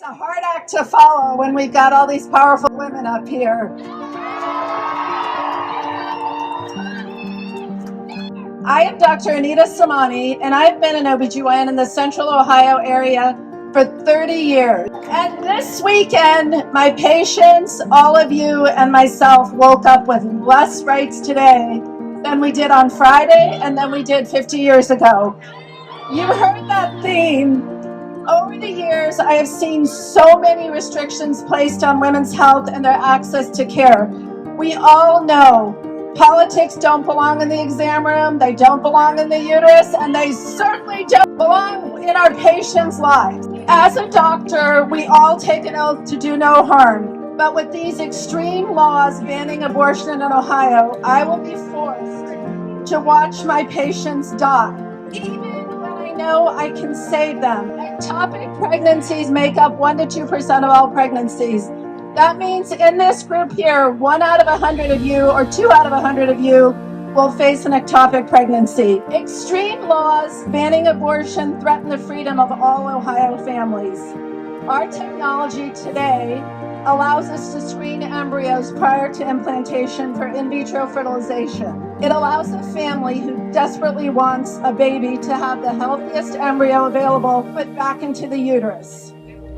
a hard act to follow when we've got all these powerful women up here. I am Dr. Anita Somani, and I've been an OBGYN in the Central Ohio area for 30 years. And this weekend, my patients, all of you, and myself woke up with less rights today than we did on Friday and than we did 50 years ago. You heard that theme. Over the years, I have seen so many restrictions placed on women's health and their access to care. We all know politics don't belong in the exam room, they don't belong in the uterus, and they certainly don't belong in our patients' lives. As a doctor, we all take an oath to do no harm. But with these extreme laws banning abortion in Ohio, I will be forced to watch my patients die, even when I know I can save them. Ectopic pregnancies make up 1 to 2% of all pregnancies. That means in this group here, 1 out of 100 of you or 2 out of 100 of you will face an ectopic pregnancy. Extreme laws banning abortion threaten the freedom of all Ohio families. Our technology today allows us to screen embryos prior to implantation for in vitro fertilization. It allows a family who desperately wants a baby to have the healthiest embryo available put back into the uterus.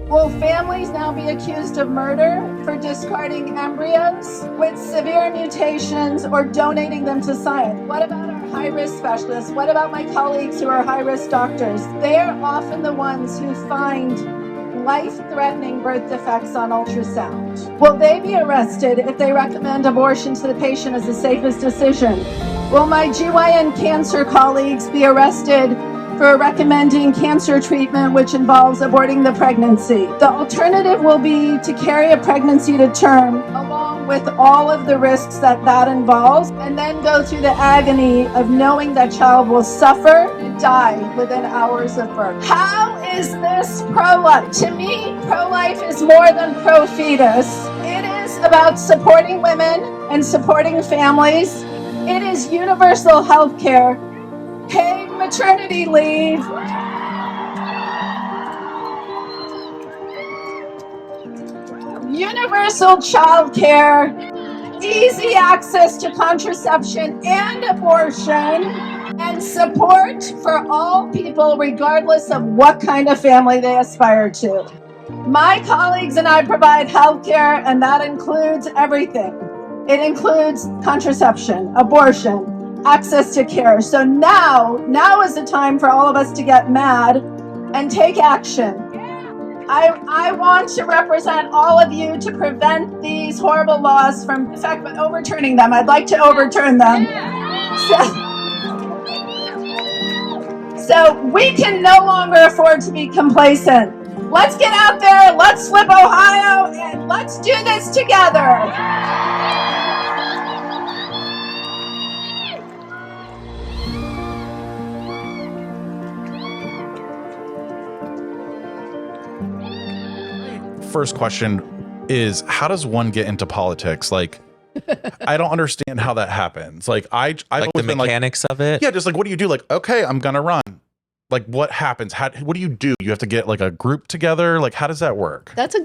Will families now be accused of murder for discarding embryos with severe mutations or donating them to science? What about our high-risk specialists? What about my colleagues who are high-risk doctors? They are often the ones who find life-threatening birth defects on ultrasound. Will they be arrested if they recommend abortion to the patient as the safest decision? Will my GYN cancer colleagues be arrested for recommending cancer treatment which involves aborting the pregnancy? The alternative will be to carry a pregnancy to term along with all of the risks that involves, and then go through the agony of knowing that child will suffer and die within hours of birth. How is this pro-life? To me, pro-life is more than pro-fetus. It is about supporting women and supporting families. It is universal health care, paid maternity leave, universal child care, easy access to contraception and abortion, and support for all people regardless of what kind of family they aspire to. My colleagues and I provide health care, and that includes everything. It includes contraception, abortion, access to care. So now is the time for all of us to get mad and take action. I want to represent all of you to prevent these horrible laws from, in fact, overturning them. I'd like to overturn them. So we can no longer afford to be complacent. Let's get out there, let's flip Ohio, and let's do this together. First question is, how does one get into politics? Like, I don't understand how that happens. Like, I've like the mechanics of it. Yeah, just like, what do you do? Like, okay, I'm gonna run. Like, what happens? What do you do? You have to get like a group together. Like, how does that work? That's a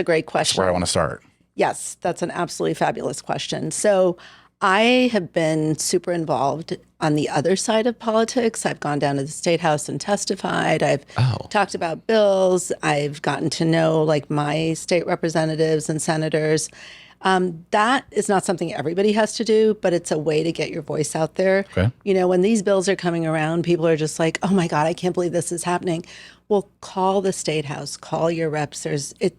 great question. That's where I want to start. Yes, that's an absolutely fabulous question. So I have been super involved on the other side of politics. I've gone down to the State House and testified. I've talked about bills. I've gotten to know like my state representatives and senators. That is not something everybody has to do, but it's a way to get your voice out there. Okay. You know, when these bills are coming around, people are just like, oh my God, I can't believe this is happening. Well, call the State House, call your reps.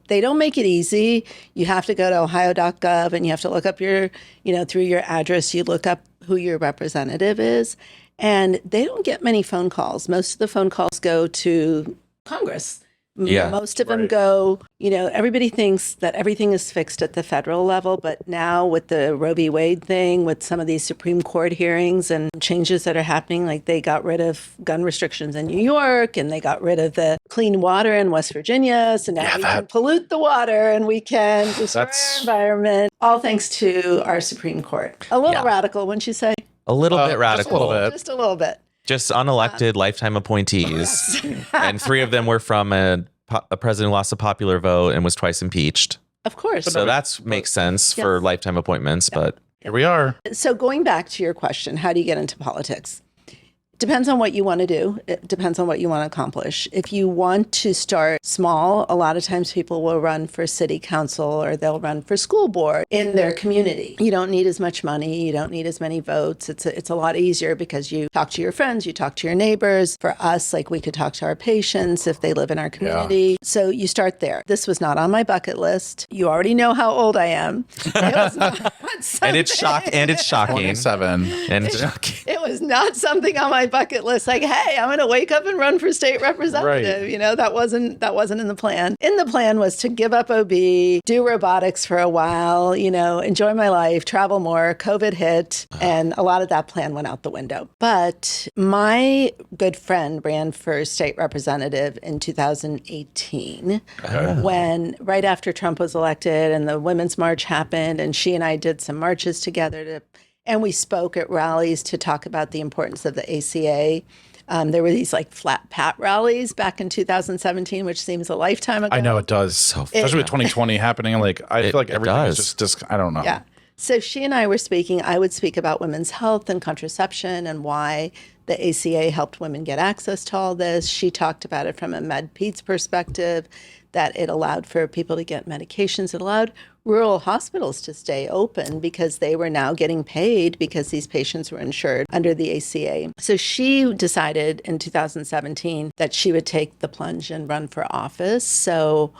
They don't make it easy. You have to go to ohio.gov and you have to look up through your address, you look up who your representative is. And they don't get many phone calls. Most of the phone calls go to Congress. Yeah, most of them go, everybody thinks that everything is fixed at the federal level, but now with the Roe v. Wade thing, with some of these Supreme Court hearings and changes that are happening, like they got rid of gun restrictions in New York and they got rid of the clean water in West Virginia. So now we can pollute the water and we can destroy our environment, all thanks to our Supreme Court. A little radical, wouldn't you say? A little bit radical. Just a little bit. Just unelected lifetime appointees. And 3 of them were from a a president who lost a popular vote and was twice impeached. Of course. So that makes sense Yes. for lifetime appointments, but here we are. So going back to your question, how do you get into politics? Depends on what you want to do. It depends on what you want to accomplish. If you want to start small, a lot of times people will run for city council or they'll run for school board in their community. You don't need as much money. You don't need as many votes. It's a lot easier because you talk to your friends, you talk to your neighbors. For us, like we could talk to our patients if they live in our community. So you start there. This was not on my bucket list. You already know how old I am. It was not and it's shocking. 27. And it's shocking. It was not something on my bucket list. Like, hey, I'm going to wake up and run for state representative. Right. You know, that wasn't in the plan. In the plan was to give up OB, do robotics for a while, you know, enjoy my life, travel more. COVID hit, and a lot of that plan went out the window. But my good friend ran for state representative in 2018 when right after Trump was elected and the Women's March happened, and she and I did some marches together and we spoke at rallies to talk about the importance of the ACA. There were these like flat pat rallies back in 2017, which seems a lifetime ago. I know it does. Especially with 2020 happening. Like, I feel like everything is just, I don't know. Yeah. So she and I were speaking. I would speak about women's health and contraception and why the ACA helped women get access to all this. She talked about it from a med-peds perspective, that it allowed for people to get medications. It allowed rural hospitals to stay open because they were now getting paid because these patients were insured under the ACA. So she decided in 2017 that she would take the plunge and run for office. So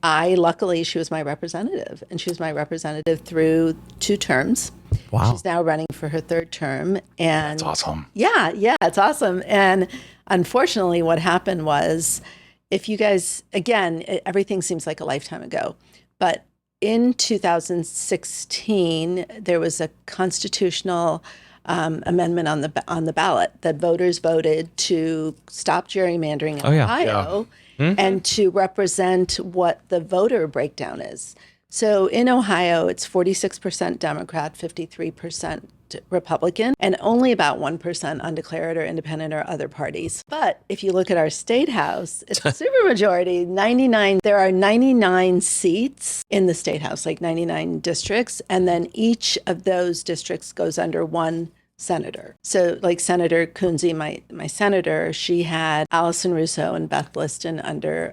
luckily, she was my representative, and she was my representative through 2 terms. Wow. She's now running for her 3rd term. And That's awesome. Yeah, it's awesome. And unfortunately, what happened was, if you guys, again, everything seems like a lifetime ago, but in 2016, there was a constitutional amendment on the ballot that voters voted to stop gerrymandering in Ohio and to represent what the voter breakdown is. So in Ohio, it's 46% Democrat, 53% Republican, and only about 1% undeclared or independent or other parties. But if you look at our state house, it's a supermajority, 99. There are 99 seats in the state house, like 99 districts, and then each of those districts goes under one senator. So like Senator Kunze, my senator, she had Allison Russo and Beth Liston under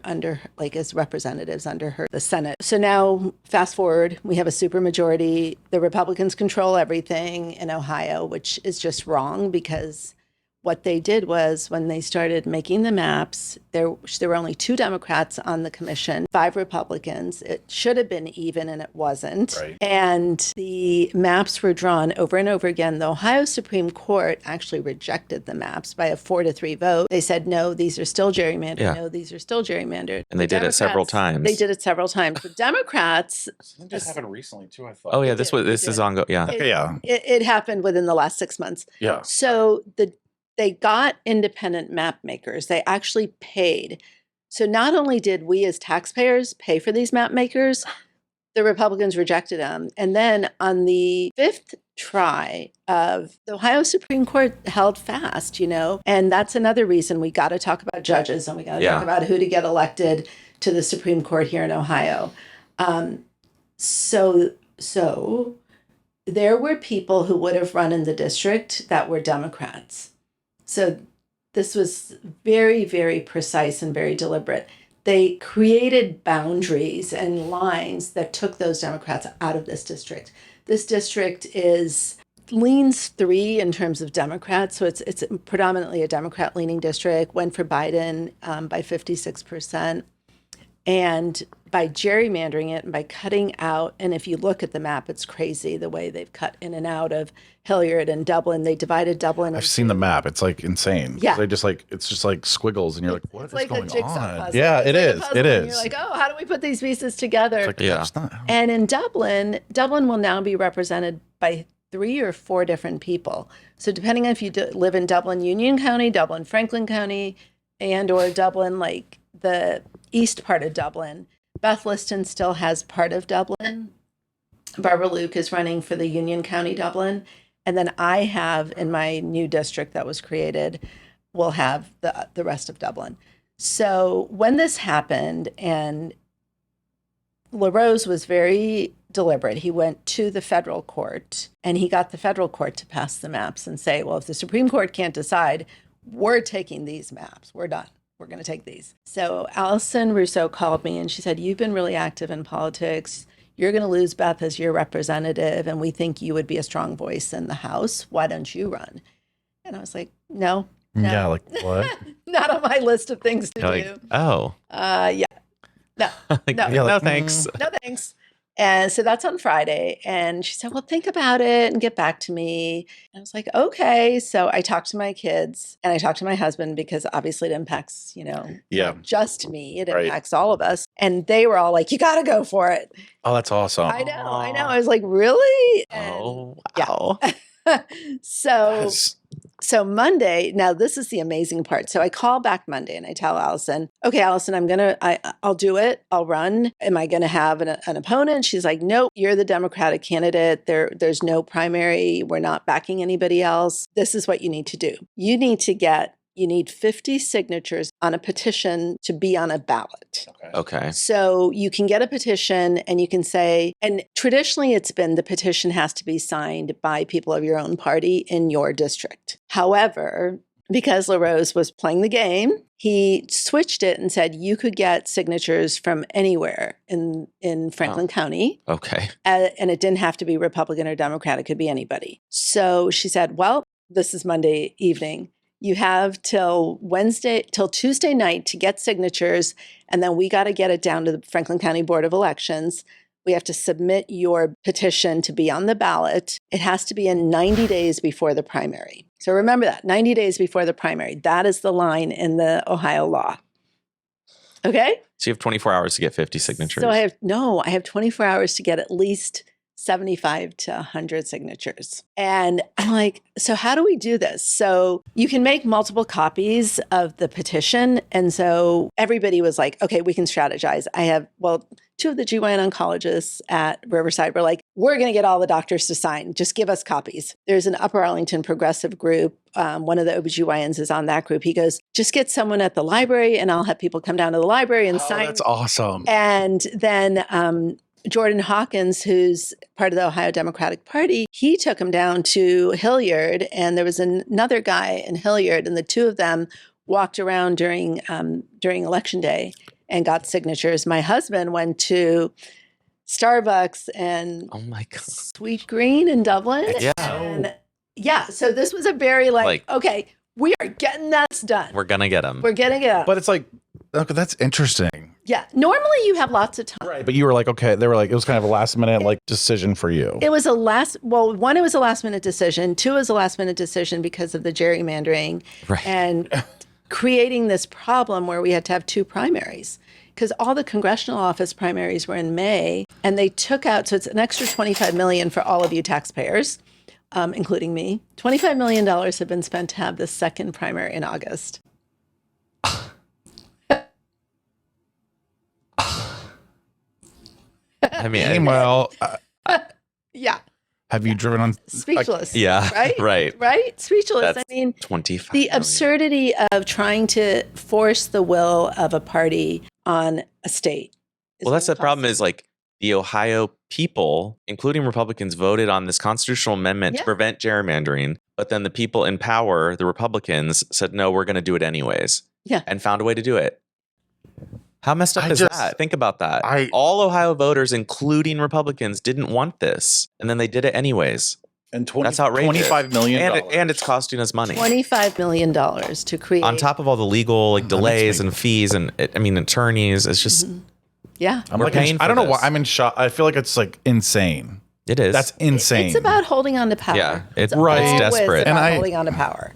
like as representatives under her, the Senate. So now fast forward, we have a supermajority. The Republicans control everything in Ohio, which is just wrong because what they did was when they started making the maps, there were only 2 Democrats on the commission, 5 Republicans. It should have been even, and it wasn't. Right. And the maps were drawn over and over again. The Ohio Supreme Court actually rejected the maps by a 4-3 vote. They said, no, these are still gerrymandered. Yeah. No, these are still gerrymandered. And they did it several times. They did it several times. The Democrats... Didn't this happen recently, too, I thought? Oh, yeah, this is ongoing. Yeah. Okay, yeah. It happened within the last 6 months. Yeah. So they got independent map makers. They actually paid. So not only did we as taxpayers pay for these map makers, the Republicans rejected them. And then on the 5th try of the Ohio Supreme Court held fast, you know, and that's another reason we got to talk about judges and we got to talk about who to get elected to the Supreme Court here in Ohio. So there were people who would have run in the district that were Democrats. So this was very, very precise and very deliberate. They created boundaries and lines that took those Democrats out of this district. This district leans 3 in terms of Democrats, so it's predominantly a Democrat-leaning district, went for Biden by 56%. And by gerrymandering it and by cutting out, and if you look at the map, it's crazy the way they've cut in and out of Hilliard and Dublin. They divided Dublin. I've seen the map. It's like insane. Yeah. It's just like squiggles and you're like, what is like going a jigsaw on? puzzle. Yeah, It's it like a is. puzzle, It and is. You're like, oh, how do we put these pieces together? It's like, Yeah. that's not- And in Dublin will now be represented by 3 or 4 different people. So depending on if you live in Dublin Union County, Dublin Franklin County, and or Dublin, like the east part of Dublin, Beth Liston still has part of Dublin. Barbara Luke is running for the Union County Dublin. And then I have in my new district that was created, will have the rest of Dublin. So when this happened, and LaRose was very deliberate, he went to the federal court and he got the federal court to pass the maps and say, well, if the Supreme Court can't decide, we're taking these maps. We're done. We're going to take these. So Allison Rousseau called me and she said, you've been really active in politics. You're going to lose Beth as your representative, and we think you would be a strong voice in the House. Why don't you run? And I was like, no. Yeah, like what? Not on my list of things to You're do. like, oh. Yeah. No. Like, No. yeah, like, no, thanks. No thanks. And so that's on Friday. And she said, well, think about it and get back to me. And I was like, okay. So I talked to my kids and I talked to my husband, because obviously it impacts, Yeah. not just me, it Right. impacts all of us. And they were all like, you got to go for it. Oh, that's awesome. I know. I was like, really? And Oh, yeah. wow. So Monday, now this is the amazing part. So I call back Monday and I tell Allison, okay, Allison, I'll do it. I'll run. Am I going to have an opponent? She's like, nope, you're the Democratic candidate. There's no primary. We're not backing anybody else. This is what you need to do. You need 50 signatures on a petition to be on a ballot. Okay. So you can get a petition and you can say, and traditionally it's been the petition has to be signed by people of your own party in your district. However, because LaRose was playing the game, he switched it and said you could get signatures from anywhere in Franklin County. Okay. And it didn't have to be Republican or Democrat. It could be anybody. So she said, well, this is Monday evening. You have till Tuesday night to get signatures, and then we got to get it down to the Franklin County Board of Elections. We have to submit your petition to be on the ballot. It has to be in 90 days before the primary. So remember that, 90 days before the primary. That is the line in the Ohio law. Okay? So you have 24 hours to get 50 signatures. So I have 24 hours to get at least 75 to 100 signatures. And I'm like, so how do we do this? So you can make multiple copies of the petition. And so everybody was like, okay, we can strategize. Two of the GYN oncologists at Riverside were like, we're going to get all the doctors to sign. Just give us copies. There's an Upper Arlington progressive group. One of the OBGYNs is on that group. He goes, just get someone at the library and I'll have people come down to the library and sign. That's awesome. And then Jordan Hawkins, who's part of the Ohio Democratic Party, he took him down to Hilliard, and there was another guy in Hilliard, and the two of them walked around during Election Day and got signatures. My husband went to Starbucks and Oh my God. Sweet Green in Dublin. Yeah. And so this was a very okay, we are getting that done. We're going to get them. We're getting it. But it's like, okay, that's interesting. Yeah. Normally you have lots of time. Right. But you were like, okay, they were like, it was kind of a last minute decision for you. It was it was a last minute decision. Two, it was a last minute decision because of the gerrymandering and creating this problem where we had to have two primaries, because all the congressional office primaries were in May, and they took out, so it's an extra $25 million for all of you taxpayers, including me. $25 million have been spent to have the second primary in August. I mean, Meanwhile, Yeah. have you driven on? Speechless. yeah. Right? Right. Speechless. That's I mean, 25 the million. absurdity of trying to force the will of a party on a state. Well, that's the problem is the Ohio people, including Republicans, voted on this constitutional amendment to prevent gerrymandering. But then the people in power, the Republicans, said, no, we're going to do it anyways. Yeah. And found a way to do it. How messed up is that? Think about that. All Ohio voters, including Republicans, didn't want this. And then they did it anyways. And That's outrageous. $25 million. And it's costing us money. $25 million to create. On top of all the legal delays and fees and attorneys. It's just... Yeah. We're paying for I don't know why this. I'm in shock. I feel like it's insane. It is. That's insane. It's about holding on to power. Yeah, it's always desperate. about And holding on to power.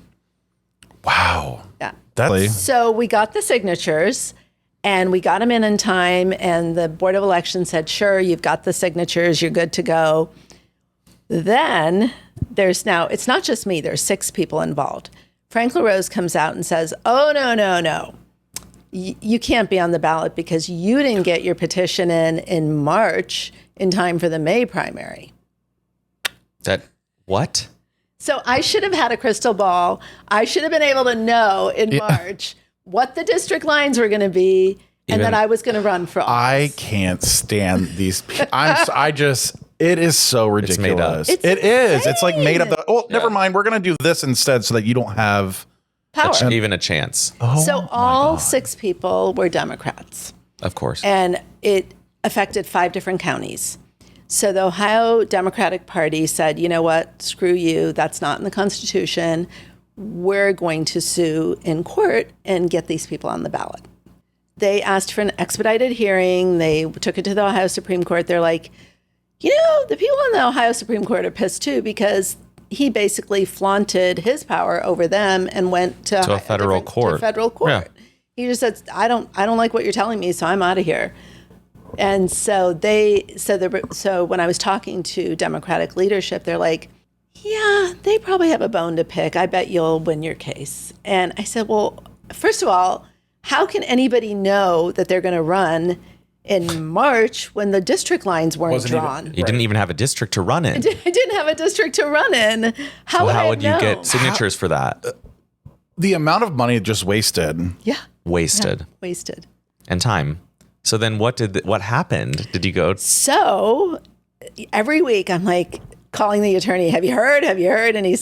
Wow. Yeah. That's So we got the signatures and we got them in time, and the Board of Elections said, sure, you've got the signatures, you're good to go. Then it's not just me, there's 6 people involved. Frank LaRose comes out and says, oh, no. You can't be on the ballot because you didn't get your petition in March in time for the May primary. What? So I should have had a crystal ball. I should have been able to know in March what the district lines were going to be, and that I was going to run for office. I can't stand these people. It is so ridiculous. It's it is. It's like made insane. up. Never mind. We're going to do this instead so that you don't have power. Even a chance. So all 6 people were Democrats. Of course. And it affected 5 different counties. So the Ohio Democratic Party said, you know what, screw you. That's not in the Constitution. We're going to sue in court and get these people on the ballot. They asked for an expedited hearing. They took it to the Ohio Supreme Court. They're like, the people in the Ohio Supreme Court are pissed too because he basically flaunted his power over them and went to a federal court. Yeah. He just said, I don't like what you're telling me, so I'm out of here. And so so when I was talking to Democratic leadership, they're like, yeah, they probably have a bone to pick. I bet you'll win your case. And I said, well, first of all, how can anybody know that they're going to run in March when the district lines weren't drawn? You didn't even have a district to run in. I didn't have a district to run in. How would you get signatures for that? The amount of money just wasted. Yeah. Wasted. Yeah, wasted. And time. So then what happened? Did you go? So every week I'm like calling the attorney, have you heard? Have you heard? And he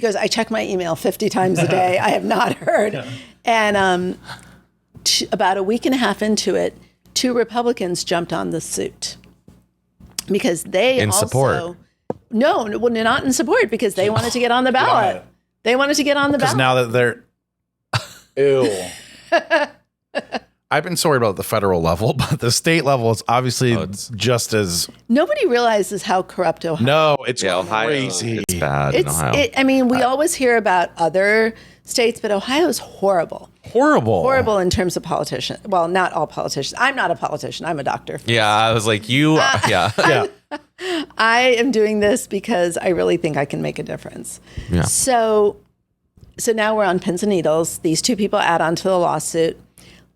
goes, I check my email 50 times a day. I have not heard. And about a week and a half into it, 2 Republicans jumped on the suit because they in support. No, well, not in support because they wanted to get on the ballot. They wanted to get on the ballot. Because now that they're, ew. I've been sorry about the federal level, but the state level is obviously just as. Nobody realizes how corrupt Ohio. No, it's crazy. It's bad in Ohio. I mean, we always hear about other states, but Ohio is horrible. Horrible in terms of politicians. Well, not all politicians. I'm not a politician. I'm a doctor. Yeah, I was like, yeah. I am doing this because I really think I can make a difference. Yeah. So now we're on pins and needles. These 2 people add on to the lawsuit.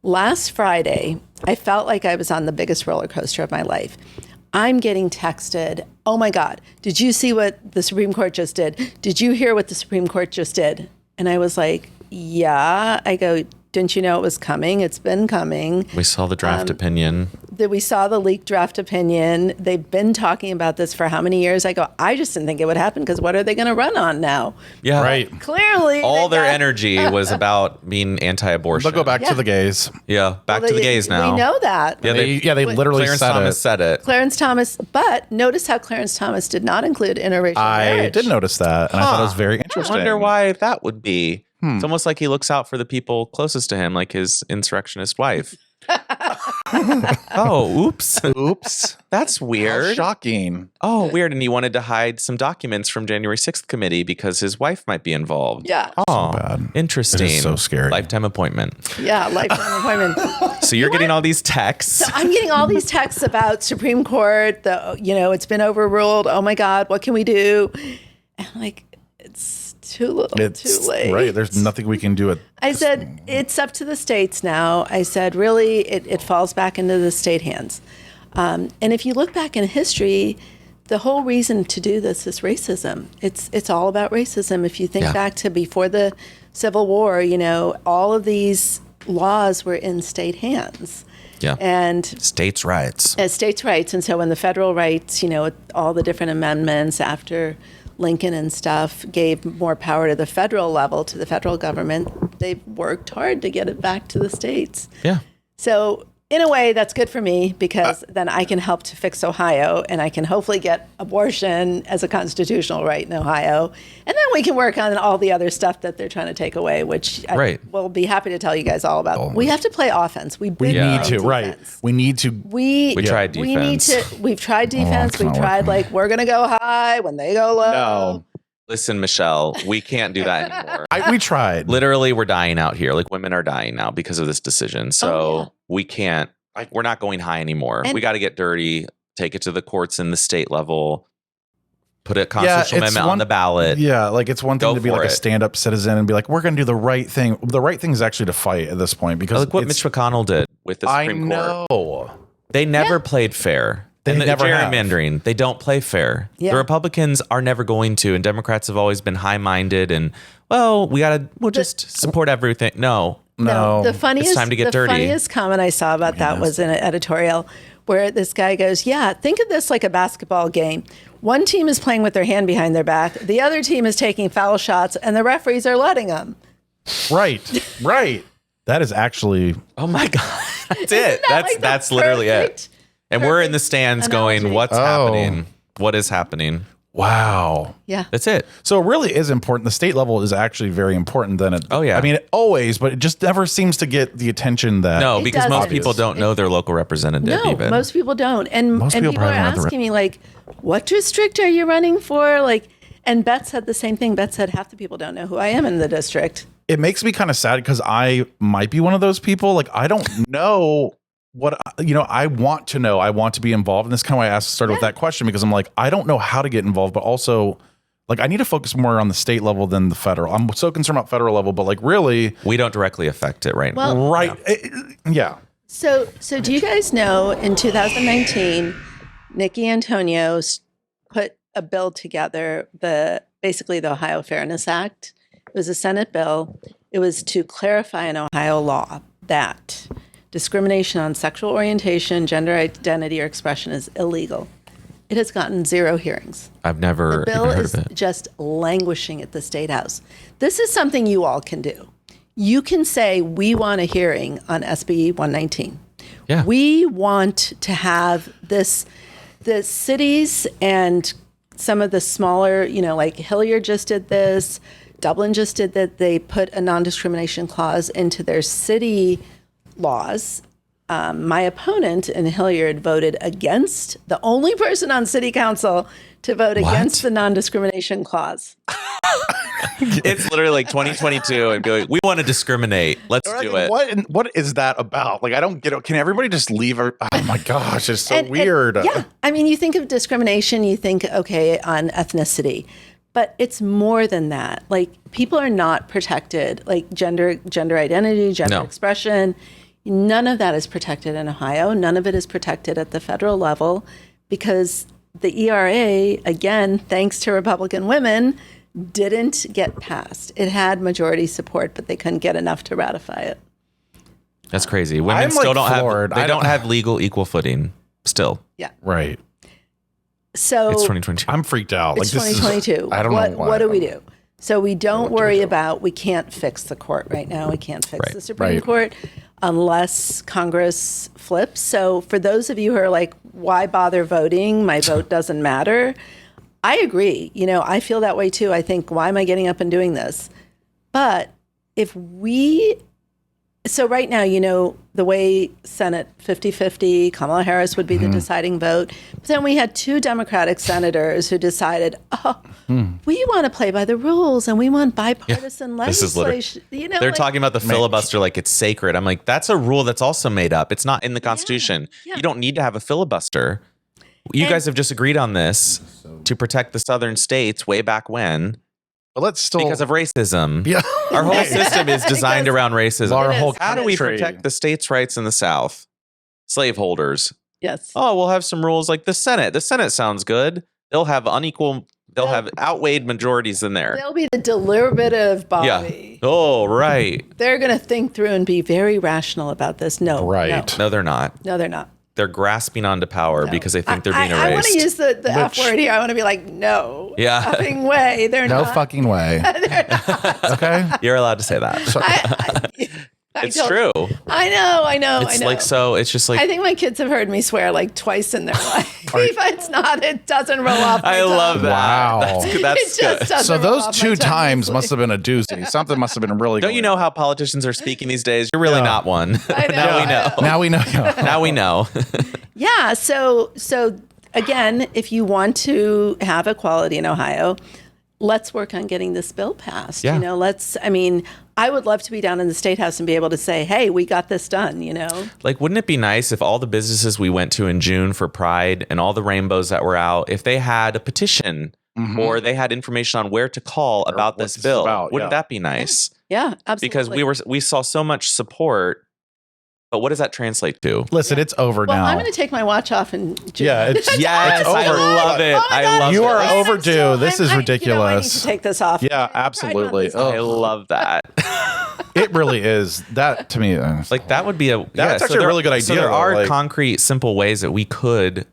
Last Friday, I felt like I was on the biggest roller coaster of my life. I'm getting texted, oh my God, did you see what the Supreme Court just did? Did you hear what the Supreme Court just did? And I was like, yeah. I go, didn't you know it was coming? It's been coming. We saw the draft opinion. We saw the leaked draft opinion. They've been talking about this for how many years? I go, I just didn't think it would happen because what are they going to run on now? Yeah. Right. Clearly. All their energy was about being anti-abortion. They'll go back to the gays. Yeah, back to the gays now. We know that. Yeah, they literally Clarence Thomas said it. Clarence Thomas, but notice how Clarence Thomas did not include interracial marriage. I did notice that, and I thought it was very interesting. I wonder why that would be. It's almost like he looks out for the people closest to him, like his insurrectionist wife. Oh, oops. Oops. That's weird. How shocking. Oh, weird. And he wanted to hide some documents from January 6th committee because his wife might be involved. Yeah. Oh, bad. interesting. It is so scary. Lifetime appointment. Yeah, lifetime appointment. So you're getting all these texts. So I'm getting all these texts about Supreme Court, it's been overruled. Oh my God, what can we do? And I'm like, it's too little, too late. Right. There's nothing we can do. I said, it's up to the states now. I said, really, it falls back into the state hands. And if you look back in history, the whole reason to do this is racism. It's all about racism. If you think back to before the Civil War, all of these laws were in state hands. Yeah. And states' rights. States' rights. And so when the federal rights, all the different amendments after Lincoln and stuff gave more power to the federal level, to the federal government, they've worked hard to get it back to the states. Yeah. So in a way, that's good for me because then I can help to fix Ohio and I can hopefully get abortion as a constitutional right in Ohio. And then we can work on all the other stuff that they're trying to take away, which I will be happy to tell you guys all about. We have to play offense. We need to, defense. right. We need to. We tried defense. We've tried defense. We've tried we're going to go high when they go low. No. Listen, Michelle, we can't do that anymore. We tried. Literally, we're dying out here. Like women are dying now because of this decision. So we can't, we're not going high anymore. We got to get dirty, take it to the courts in the state level, put a constitutional amendment on the ballot. Yeah, it's one thing to be a stand-up citizen and be like, we're going to do the right thing. The right thing is actually to fight at this point because what Mitch McConnell did with the Supreme Court. They never played fair. And the gerrymandering, they don't play fair. Yeah. The Republicans are never going to, and Democrats have always been high-minded and, we'll just support everything. No, No. The funniest, It's time to get dirty. The funniest comment I saw about that was in an editorial where this guy goes, yeah, think of this like a basketball game. One team is playing with their hand behind their back. The other team is taking foul shots and the referees are letting them. Right. That is actually. Oh my God. That's it. That's literally it. And we're in the stands analogy. going, what's happening? What is happening? Wow. Yeah. That's it. So it really is important. The state level is actually very important than it. Oh, yeah. I mean, always, but it just never seems to get the attention that. No, It because most doesn't. people don't know their local representative No, even. most people don't. And Most people people are probably don't have the asking me like, what district are you running for? Like, and Beth said the same thing. Beth said half the people don't know who I am in the district. It makes me kind of sad because I might be one of those people. Like, I don't know what, I want to know. I want to be involved. And that's kind of why I started with that question, because I'm like, I don't know how to get involved, but also like I need to focus more on the state level than the federal. I'm so concerned about federal level, but like really. We don't directly affect it right now. Well, Right. Yeah. So do you guys know in 2019, Nikki Antonio put a bill together, basically the Ohio Fairness Act. It was a Senate bill. It was to clarify an Ohio law that discrimination on sexual orientation, gender identity, or expression is illegal. It has gotten 0 hearings. I've never The bill even heard is of it. just languishing at the State House. This is something you all can do. You can say, we want a hearing on SB 119. Yeah. We want to have this, the cities and some of the smaller, like Hilliard just did this, Dublin just did that. They put a non-discrimination clause into their city laws. My opponent in Hilliard voted against, the only person on city council to vote against the non-discrimination clause. It's literally like 2022 and be like, we want to discriminate. Let's do it. What is that about? Like, I don't get it. Can everybody just leave? Oh my gosh, it's so And- weird. yeah. I mean, you think of discrimination, you think, okay, on ethnicity, but it's more than that. Like, people are not protected, like gender identity, gender No. expression. None of that is protected in Ohio. None of it is protected at the federal level because the ERA, again, thanks to Republican women, didn't get passed. It had majority support, but they couldn't get enough to ratify it. That's crazy. Women I'm, still like, don't floored. have. They I don't don't- have legal equal footing. Still, Yeah. Right. So it's 2022. I'm freaked out. it's Like, this 2022. is, I don't know why. What do we do? So we don't worry about, we can't fix the court right now. We can't fix Right. the Supreme Right. Court unless Congress flips. So for those of you who are like, why bother voting? My vote doesn't matter. I agree. I feel that way too. I think, why am I getting up and doing this? But so right now, the way Senate 50-50, Kamala Harris would be the deciding vote. But then we had 2 Democratic senators who decided, we want to play by the rules and we want bipartisan This is literally- legislation. They're talking about the filibuster like it's sacred. I'm like, that's a rule that's also made up. It's not in the Constitution. yeah. You don't need to have a filibuster. You guys have just agreed on this to protect the southern states way back when But let's still. because of racism. Yeah. Our whole system is designed around racism. Our It whole is. How do we country. protect the states' rights in the South? Slaveholders. Yes. Oh, we'll have some rules like the Senate. The Senate sounds good. They'll have have outweighed majorities in there. They'll be the deliberative Yeah. body. Oh, right. They're going to think through and be very rational about this. No. Right. No, they're not. No, they're not. They're grasping onto power No. because they think they're being I want to erased. use the F Which- word here. I want to be like, no. Yeah. Effing way. They're No not. fucking way. Okay. You're allowed to say that. It's true. I know. It's like so. It's just like I think my kids have heard me swear like twice in their life. It doesn't roll off my I tongue. love that. Wow. That's good. That's It just good. doesn't So roll those off my 2 tongue times easily. must have been a doozy. Something must have been really. Don't you know how politicians are speaking these days? You're really not one. I know, Now we know. Now we know. Now we know. Yeah. So again, if you want to have equality in Ohio, let's work on getting this bill passed. Yeah. I would love to be down in the State House and be able to say, hey, we got this done, Like, wouldn't it be nice if all the businesses we went to in June for Pride and all the rainbows that were out, if they had a petition or they had information on where to call about what this this is bill? about, Wouldn't yeah. that be nice? Yeah, absolutely. Because we saw so much support, but what does that translate to? Listen, it's over Well, now. I'm going to take my watch off and Yeah, it's Yes, it's I over. love it. Oh my I God, love You it. are I'm overdue. so- This is I need ridiculous. to take this off. Yeah, I tried not absolutely. this Oh. I love that. It really is. That to me, Like that would be That's actually a really good idea, So there though, are like- concrete, simple ways that we could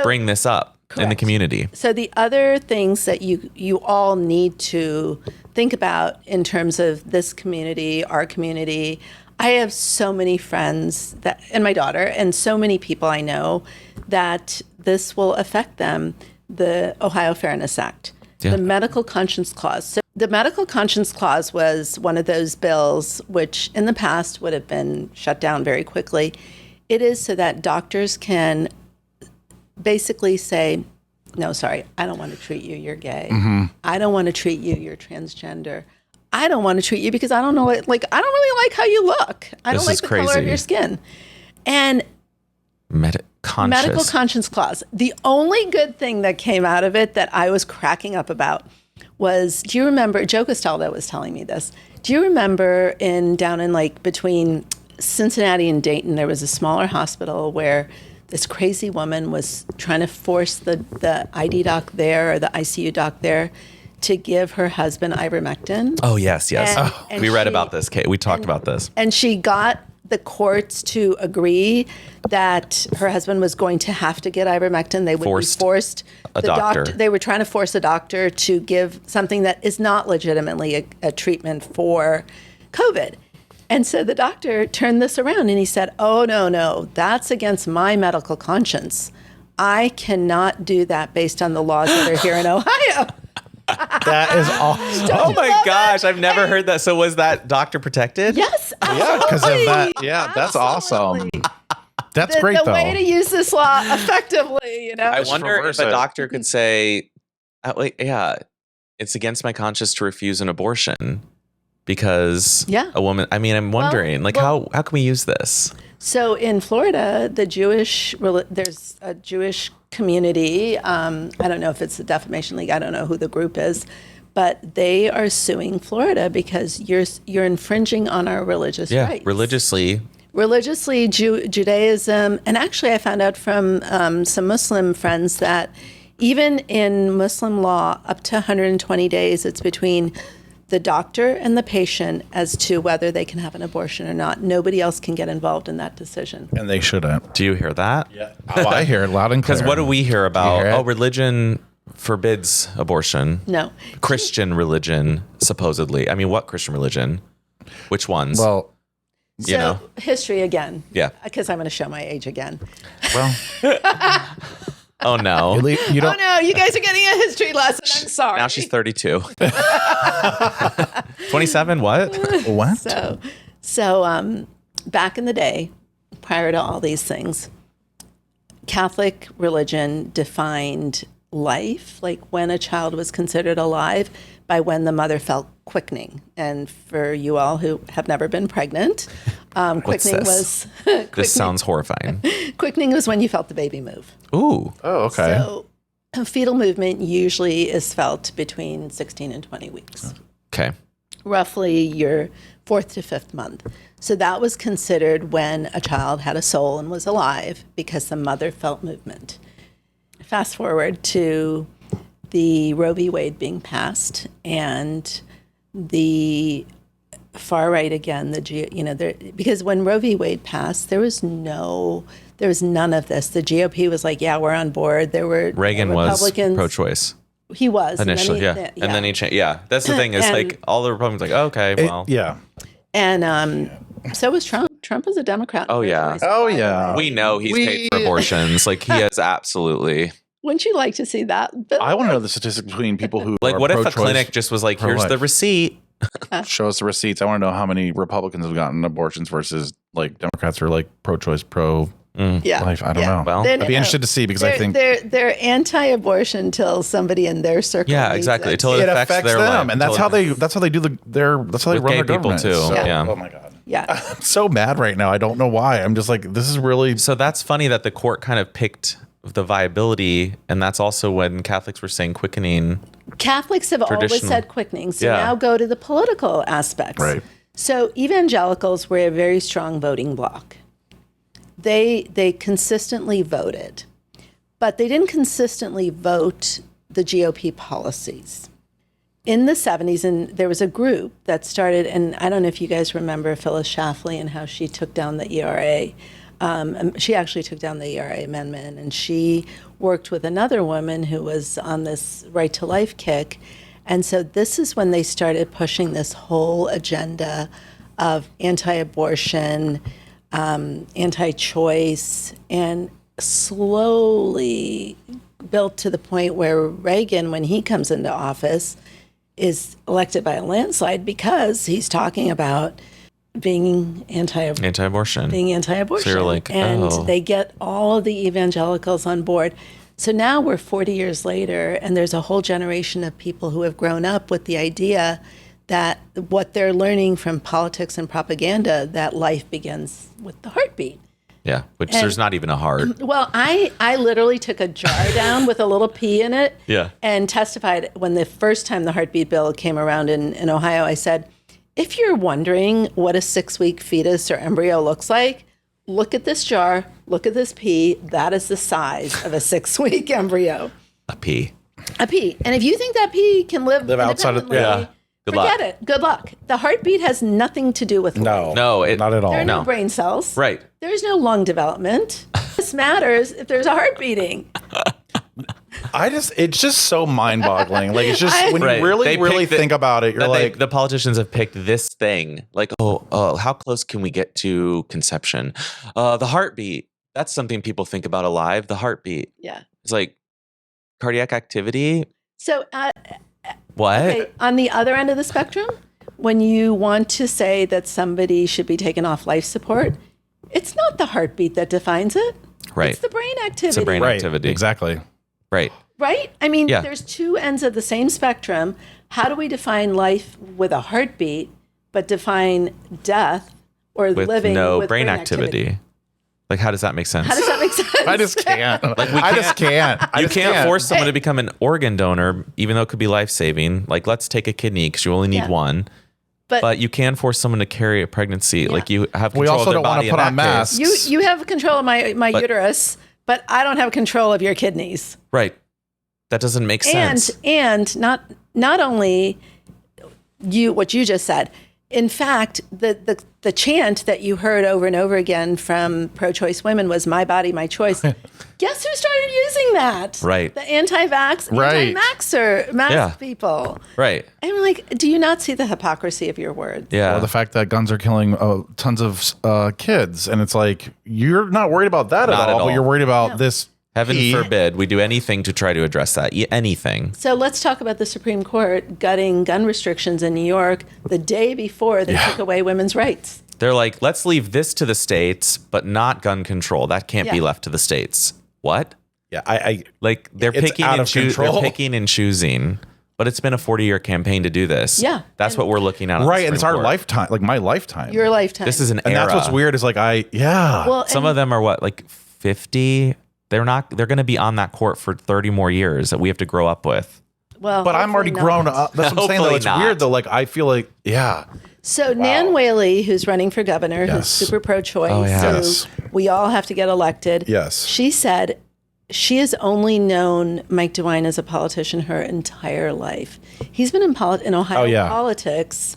bring this up in the Correct. community. So the other things that you all need to think about in terms of this community, our community. I have so many friends that, and my daughter, and so many people I know that this will affect them. The Ohio Fairness Act, Yeah. the medical conscience clause. So the medical conscience clause was one of those bills which in the past would have been shut down very quickly. It is so that doctors can basically say, no, sorry, I don't want to treat you, you're gay. I don't want to treat you, you're transgender. I don't want to treat you because I don't know what, I don't really like how you look. I This don't like is the color of crazy. your skin. And medical conscience clause. The only good thing that came out of it that I was cracking up about was, do you remember, Joe Castaldo was telling me this. Do you remember down in between Cincinnati and Dayton, there was a smaller hospital where this crazy woman was trying to force the ID doc there or the ICU doc there to give her husband ivermectin. Oh, yes. And We read she- about this, Kate. We talked about this. And she got the courts to agree that her husband was going to have to get ivermectin. They would Forced be forced. a doctor. They were trying to force a doctor to give something that is not legitimately a treatment for COVID. And so the doctor turned this around and he said, oh, no, that's against my medical conscience. I cannot do that based on the laws that are here in Ohio. that is awesome. Oh you my love gosh, it? I've never heard that. So was that doctor protected? Yes, Yeah, because of that. absolutely. Yeah, that's awesome. Absolutely. That's great, the though. way to use this law effectively, I Just wonder if reverse a it. doctor could say, it's against my conscience to refuse an abortion because Yeah. a woman. I mean, I'm wondering, how can we use this? So in Florida, there's a Jewish community. I don't know if it's the Defamation League. I don't know who the group is, but they are suing Florida because you're infringing on our religious rights. Religiously, Judaism, and actually I found out from some Muslim friends that even in Muslim law, up to 120 days, it's between the doctor and the patient as to whether they can have an abortion or not. Nobody else can get involved in that decision. And they shouldn't. Do you hear that? Yeah. Oh, I hear it loud and clear. Because what do we hear about? hear it? Oh, religion forbids abortion. No. Christian religion, supposedly. I mean, what Christian religion? Which ones? Well, So history again. Yeah. Because I'm going to show my age again. well, oh no. you don't. Oh no, you guys are getting a history lesson. I'm sorry. Now she's 32. 27, what? What? So back in the day, prior to all these things, Catholic religion defined life, like when a child was considered alive, by when the mother felt quickening. And for you all who have never been pregnant, quickening this? was This sounds horrifying. quickening was when you felt the baby move. Ooh. Oh, okay. So fetal movement usually is felt between 16 and 20 weeks. Okay. Roughly your 4th to 5th month. So that was considered when a child had a soul and was alive because the mother felt movement. Fast forward to the Roe v. Wade being passed and the far right again, because when Roe v. Wade passed, there was none of this. The GOP was like, yeah, we're on board. There were Reagan was Republicans. pro-choice He was initially, and then And then he changed. Yeah, that's the thing is And- all the Republicans like, okay, well. Yeah. And so was Trump. Trump was a Democrat. Oh, yeah. Oh, yeah. We know he's paid for abortions. Like he has absolutely. Wouldn't you like to see that? But I want to know the statistics between people who Like, are what if a pro-choice. clinic just was like, here's the pro-life. receipt? Show us the receipts. I want to know how many Republicans have gotten abortions versus like Democrats are like pro-choice, pro-life. yeah, I don't know. Well, Then- I'd be interested to see because I think they're anti-abortion until somebody in their circle. Yeah, needs exactly. it. Until it affects their them, life. and that's Until how it- they do that's how they With run gay their people, government. too. So, Yeah. Oh my god. Yeah. I'm so mad right now. I don't know why. I'm just like, this is really. So that's funny that the court kind of picked the viability, and that's also when Catholics were saying quickening. Catholics have always Traditional. said quickening. So Yeah. now go to the political aspects. Right. So evangelicals were a very strong voting bloc. They consistently voted, but they didn't consistently vote the GOP policies. in the 70s, and there was a group that started, and I don't know if you guys remember Phyllis Schlafly and how she took down the ERA. She actually took down the ERA amendment, and she worked with another woman who was on this right to life kick. And so this is when they started pushing this whole agenda of anti-abortion, anti-choice, and slowly built to the point where Reagan, when he comes into office, is elected by a landslide because he's talking about being anti-abortion. Being anti-abortion. So you're like, and they get all of the evangelicals on board. So now we're 40 years later, and there's a whole generation of people who have grown up with the idea that what they're learning from politics and propaganda, that life begins with the heartbeat. Yeah, which there's not even a heart. Well, I literally took a jar down with a little pea in it and testified when the first time the heartbeat bill came around in Ohio. I said, if you're wondering what a 6-week fetus or embryo looks like, look at this jar, look at this pea. That is the size of a 6-week embryo. A pea. A pea. And if you think that pea can live outside of forget it. Good luck. The heartbeat has nothing to do with life. No, not at all. There are no brain cells. Right. There's no lung development. This matters if there's a heart beating. It's just so mind-boggling. Like, it's just when you really think about it, you're like, the politicians have picked this thing. Like, how close can we get to conception? The heartbeat. That's something people think about alive. The heartbeat. Yeah. It's like cardiac activity. So, what? Okay, on the other end of the spectrum, when you want to say that somebody should be taken off life support, it's not the heartbeat that defines it. Right. It's the brain activity. It's a brain activity. Exactly. Right. Right? I mean, there's two ends of the same spectrum. How do we define life with a heartbeat, but define death or With living no with brain activity? Like, how does that make sense? How does that make sense? I just can't. Like, I just can't. You can't force someone to become an organ donor, even though it could be life-saving. Like, let's take a kidney because you only need one. But you can force someone to carry a pregnancy. Yeah. Like, you have control We also of their don't want body to put in on that case. masks. You have control of my uterus, but I don't have control of your kidneys. Right. That doesn't make sense. And not only what you just said. In fact, the chant that you heard over and over again from pro-choice women was "My body, my choice." Guess who started using that? Right. The anti-vax, anti-max people. Right. I'm like, do you not see the hypocrisy of your words? Yeah. Or the fact that guns are killing tons of kids, and it's like you're not worried about that Not at all, but you're worried about this. Heaven forbid we do anything to try to address that. Anything. So let's talk about the Supreme Court gutting gun restrictions in New York the day before they took away women's rights. They're like, let's leave this to the states, but not gun control. That can't be left to the states. What? Yeah, I like they're picking and they're picking and choosing. But it's been a 40-year campaign to do this. Yeah. That's what we're looking at. Right, and it's our lifetime, like my lifetime. Your lifetime. This is an and era. that's what's weird is like Well, some of them are what, like 50? They're going to be on that court for 30 more years that we have to grow up with. Well, but I'm already grown up. That's what I'm saying though. It's weird though. Like I feel like, So Nan Whaley, who's running for governor, who's super pro-choice, so we all have to get elected. Yes. She said she has only known Mike DeWine as a politician her entire life. He's been in Ohio politics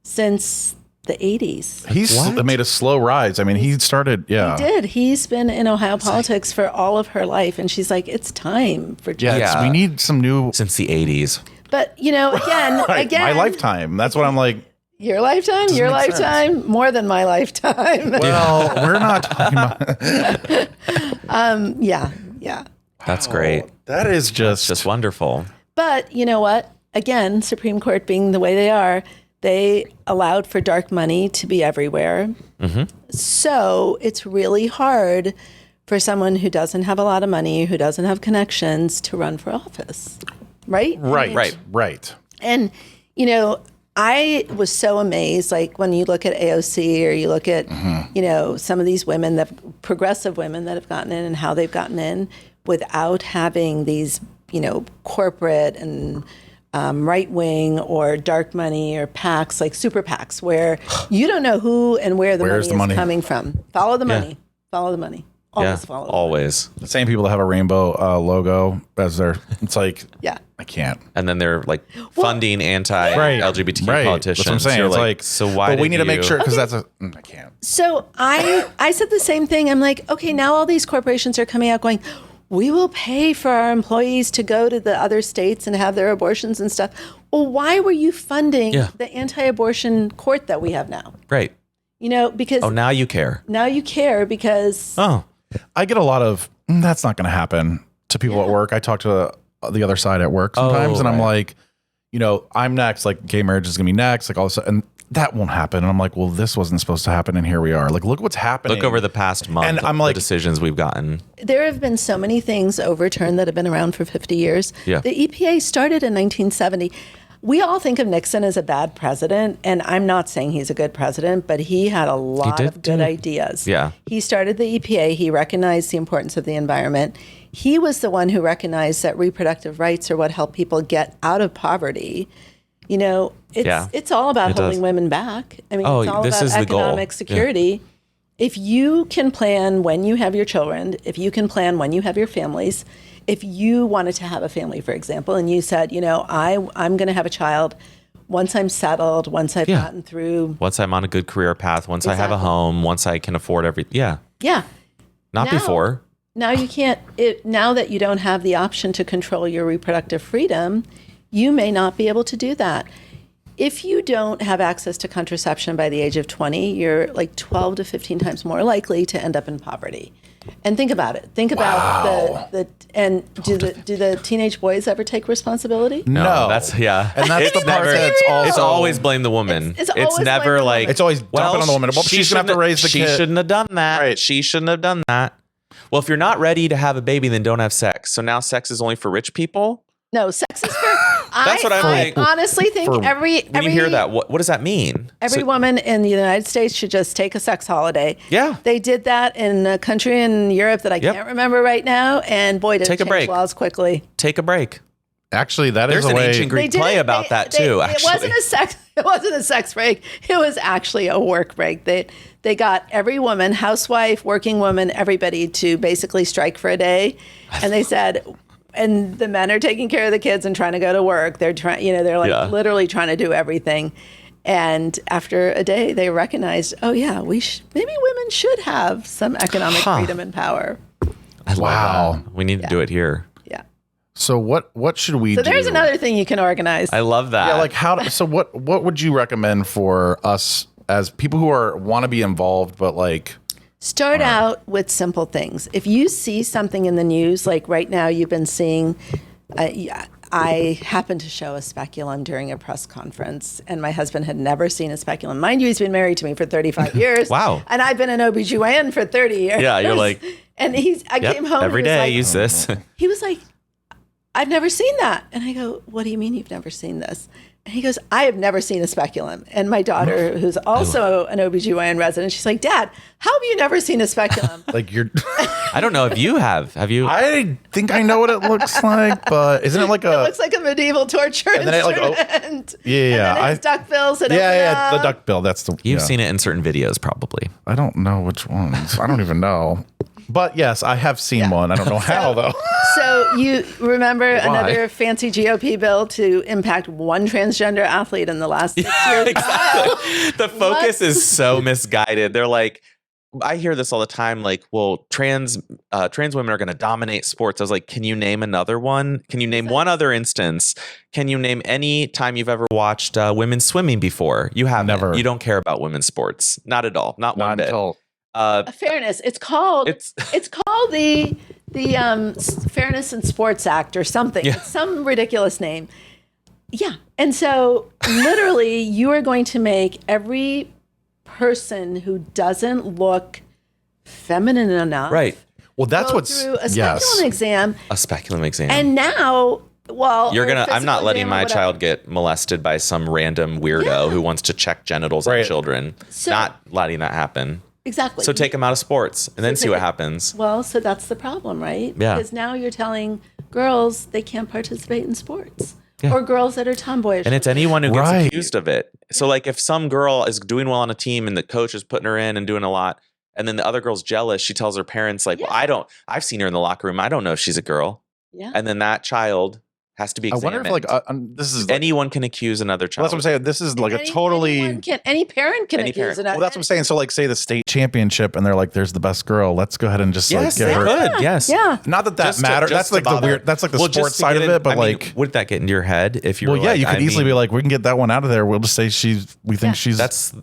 since the 80s. He's made a slow rise. I mean, he started, He did. He's been in Ohio politics for all of her life. And she's like, it's time for change. We need some new. Since the 80s. But, again, my lifetime. That's what I'm like. Your lifetime? Your lifetime? Sense. More than my lifetime. Well, we're not talking about. Yeah. That's great. That is just wonderful. But you know what? Again, Supreme Court being the way they are, they allowed for dark money to be everywhere. Mm-hmm. So it's really hard for someone who doesn't have a lot of money, who doesn't have connections, to run for office. Right? Right. And, I was so amazed, like when you look at AOC or you look at, some of these women, progressive women that have gotten in and how they've gotten in without having these, corporate and right wing or dark money or PACs, like super PACs, where you don't know who and where the money is coming from. Follow the money. Follow the money. always follow the money. always. The same people that have a rainbow logo as their, it's like, Yeah. I can't. And then they're like funding anti-LGBTQ politicians. That's what I'm saying. You're It's like, so why? But we need to make you- sure, because that's I can't. So I said the same thing. I'm like, okay, now all these corporations are coming out going, we will pay for our employees to go to the other states and have their abortions and stuff. Well, why were you funding the anti-abortion court that we have now? Right. You know, because Now you care. now you care because Oh, I get a lot of, that's not going to happen to people at work. I talk to the other side at work sometimes, and I'm like, you know, I'm next, like gay marriage is going to be next, like all this, and that won't happen. And I'm like, well, this wasn't supposed to happen, and here we are. Like, look what's happening. look over the past month. And I'm like, the decisions we've gotten. there have been so many things overturned that have been around for 50 years. Yeah. The EPA started in 1970. We all think of Nixon as a bad president, and I'm not saying he's a good president, but he had a lot did of good too. ideas. Yeah. He started the EPA. He recognized the importance of the environment. He was the one who recognized that reproductive rights are what help people get out of poverty. You know, it's all about holding women back. I mean, it's all this about is the goal. economic security. If you can plan when you have your children, if you can plan when you have your families, if you wanted to have a family, for example, and you said, you know, I'm going to have a child once I'm settled, once I've gotten through. Once I'm on a good career path, once I have a home, once I can afford everything. Yeah. Yeah. Not before. Now you can't, now that you don't have the option to control your reproductive freedom, you may not be able to do that. If you don't have access to contraception by the age of 20, you're like 12 to 15 times more likely to end up in poverty. And think about it. Think about do the teenage boys ever take responsibility? no. That's And that's the part that's also. It's always blame the woman. It's always blame never the like woman. It's always dumping on the woman. Well, she's going to have to raise the She kid. shouldn't have done that. Right. She shouldn't have done that. Well, if you're not ready to have a baby, then don't have sex. So now sex is only for rich people? No, sex is for. That's what I think. honestly think When you hear that, what does that mean? Every woman in the United States should just take a sex holiday. Yeah. They did that in a country in Europe that I can't remember right now, and boy, did Take a it change break. laws quickly. Take a break. Actually, that There's is an a way. ancient Greek play about that too. Actually, It wasn't a sex break. It was actually a work break. They got every woman, housewife, working woman, everybody to basically strike for a day, and they said. And the men are taking care of the kids and trying to go to work. They're trying, they're like literally trying to do everything. And after a day, they recognized, oh yeah, maybe women should have some economic freedom and power. I love that. We need to do it here. Yeah. So what should we do? So there's another thing you can organize. I love that. Yeah, like so what would you recommend for us as people who want to be involved, but like. Start out with simple things. If you see something in the news, like right now you've been seeing, I happened to show a speculum during a press conference, and my husband had never seen a speculum. Mind you, he's been married to me for 35 years. Wow. And I've been an OBGYN for 30 years. Yeah, you're like. And I came home. every and he was day. like- Use this. He was like, I've never seen that. And I go, what do you mean you've never seen this? And he goes, I have never seen a speculum. And my daughter, who's also an OBGYN resident, she's like, Dad, how have you never seen a speculum? Like you're. I don't know if you have. Have you? I think I know what it looks like, but isn't it like It looks like a medieval torture And then it, like, instrument. yeah, And then it's duckbills that open yeah, the up. duck bill. That's the. You've yeah. seen it in certain videos, probably. I don't know which ones. I don't even know. But yes, I have seen one. I don't know how though. So you remember another fancy GOP bill to impact one transgender athlete in the last 6 years? Exactly. The focus is so misguided. They're like, I hear this all the time. Like, well, trans women are going to dominate sports. I was like, can you name another one? Can you name one other instance? Can you name any time you've ever watched women swimming before? You have Never. You don't care about women's sports. Not at all. Not one bit. Until Fairness. It's called the Fairness in Sports Act or something. Yeah. It's some ridiculous name. Yeah. And so literally you are going to make every person who doesn't look feminine enough. Right. well, that's go what's through a speculum exam. A speculum exam. And now, You're or gonna. I'm not physical letting exam or my whatever. child get molested by some random weirdo who wants to check genitals on Right. children. So- not letting that happen. Exactly. So take them out of sports and then see what happens. Well, so that's the problem, right? Yeah. Because now you're telling girls they can't participate in sports. Yeah. Or girls that are tomboyish. And it's anyone who gets Right. accused of it. So like if some girl is doing well on a team and the coach is putting her in and doing a lot, And then the other girl's jealous. She tells her parents, like, well, I've seen her in the locker room. I don't know if she's a girl. Yeah. And then that child has to be examined. I wonder if this is anyone can accuse another child. Well, that's what I'm saying. This is like any parent can accuse another. Well, that's what I'm saying. So like say the state championship and they're like, there's the best girl. Let's go ahead and just yes, like get her. Could. Yes. Yeah. Not that matters. That's like the weird, that's like the sports side of it. But like, would that get into your head if you were yeah, you could easily be like, we can get that one out of there. We'll just say we think she's. That's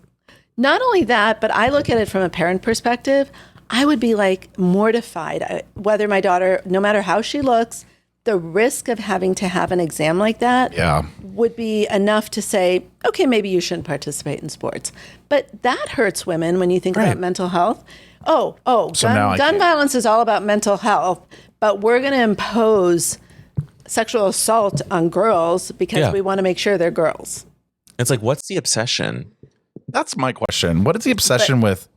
not only that, but I look at it from a parent perspective. I would be like mortified whether my daughter, no matter how she looks, the risk of having to have an exam like that would be enough to say, okay, maybe you shouldn't participate in sports. But that hurts women when you think about mental health. Gun violence is all about mental health, but we're going to impose sexual assault on girls because we want to make sure they're girls. It's like, what's the obsession? That's my question. What is the obsession with?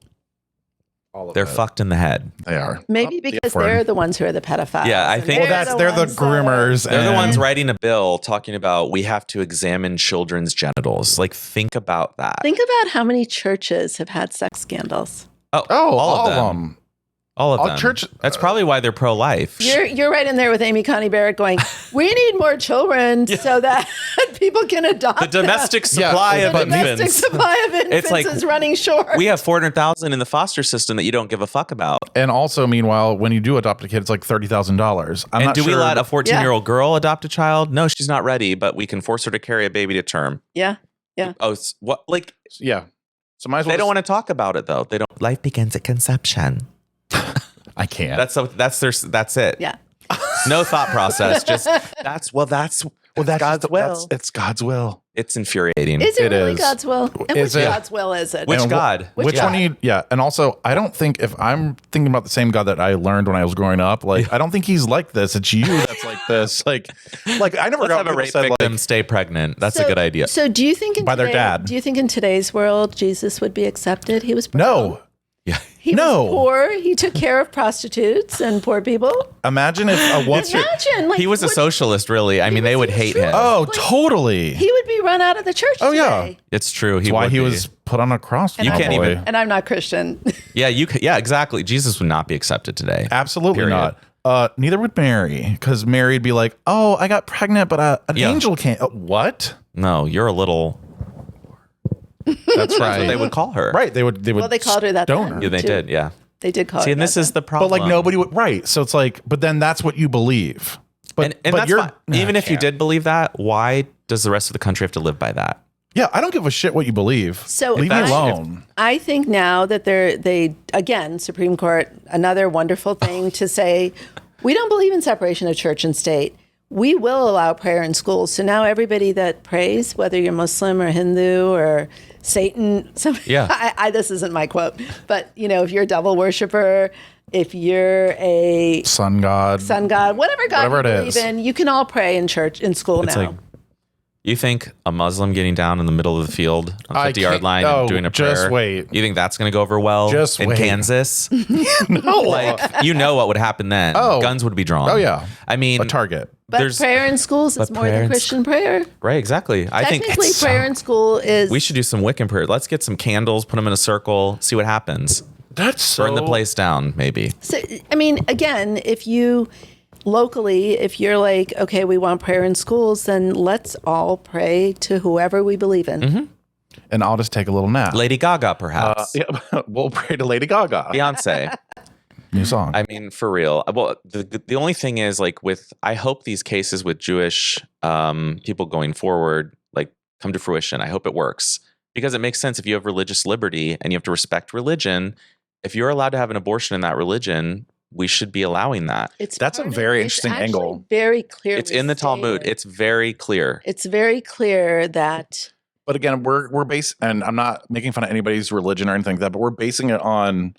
They're fucked in the head. They are. Maybe because they're the ones who are the pedophiles. Yeah, I think they're the groomers. They're the ones writing a bill talking about we have to examine children's genitals. Like, think about that. Think about how many churches have had sex scandals. All of them. All of them. Church. That's probably why they're pro-life. You're right in there with Amy Coney Barrett going, we need more children so that people can adopt the domestic supply of infants. The domestic supply of infants is running short. We have 400,000 in the foster system that you don't give a fuck about. And also, meanwhile, when you do adopt a kid, it's like $30,000. And do we let a 14-year-old girl adopt a child? No, she's not ready, but we can force her to carry a baby to term. Yeah. Oh, what? Like, yeah. So might as well. They don't want to talk about it though. They don't. Life begins at conception. I can't. That's it. Yeah. No thought process. Just that's God's will. It's God's will. It's infuriating. Is it really God's will? And which God's will is it? Which God? Which one? And also, I don't think if I'm thinking about the same God that I learned when I was growing up, like I don't think he's like this. It's you that's like this. Like I never got have a rape victim stay pregnant. That's a good idea. So do you think by their dad? Do you think in today's world Jesus would be accepted? He was broke. No. Yeah. He was poor. He took care of prostitutes and poor people. Imagine if he was a socialist, really. I mean, they would hate him. Oh, totally. He would be run out of the church today. Yeah. It's true. That's why he was put on a cross. You can't even. And I'm not Christian. Yeah, exactly. Jesus would not be accepted today. Absolutely not. Neither would Mary, because Mary would be like, "Oh, I got pregnant, but an angel can't." What? No, you're a little. That's right. What they would call her. Right. They would. Well, they called her that. Yeah, they did. Yeah. They did call her. See, and this is the problem. But like nobody would. Right. So it's like, but then that's what you believe. But that's fine. Even if you did believe that, why does the rest of the country have to live by that? Yeah, I don't give a shit what you believe. So leave me alone. I think now that they again, Supreme Court, another wonderful thing to say, we don't believe in separation of church and state. We will allow prayer in schools. So now everybody that prays, whether you're Muslim or Hindu or Satan, this isn't my quote, but if you're a devil worshiper, if you're a sun god, whatever God you believe in, you can all pray in school now. Like, you think a Muslim getting down in the middle of the field on 50-yard line and doing a prayer? Just wait. You think that's going to go over well in Kansas? No. Like, what would happen then? Guns would be drawn. Oh, yeah. I mean, a target. But prayer in schools is more than Christian prayer. Right, exactly. I think prayer in school is... We should do some Wiccan prayer. Let's get some candles, put them in a circle, see what happens. Burn the place down, maybe. So, I mean, again, if you're like, okay, we want prayer in schools, then let's all pray to whoever we believe in. Mm-hmm. And I'll just take a little nap. Lady Gaga, perhaps. We'll pray to Lady Gaga. Beyonce. New song. I mean, for real. Well, the only thing is, like, I hope these cases with Jewish people going forward, like, come to fruition. I hope it works. Because it makes sense if you have religious liberty and you have to respect religion. If you're allowed to have an abortion in that religion, we should be allowing that. That's a very interesting angle. Very clear. It's in the Talmud. It's very clear. It's very clear that. But again, we're based, and I'm not making fun of anybody's religion or anything like that, but we're basing it on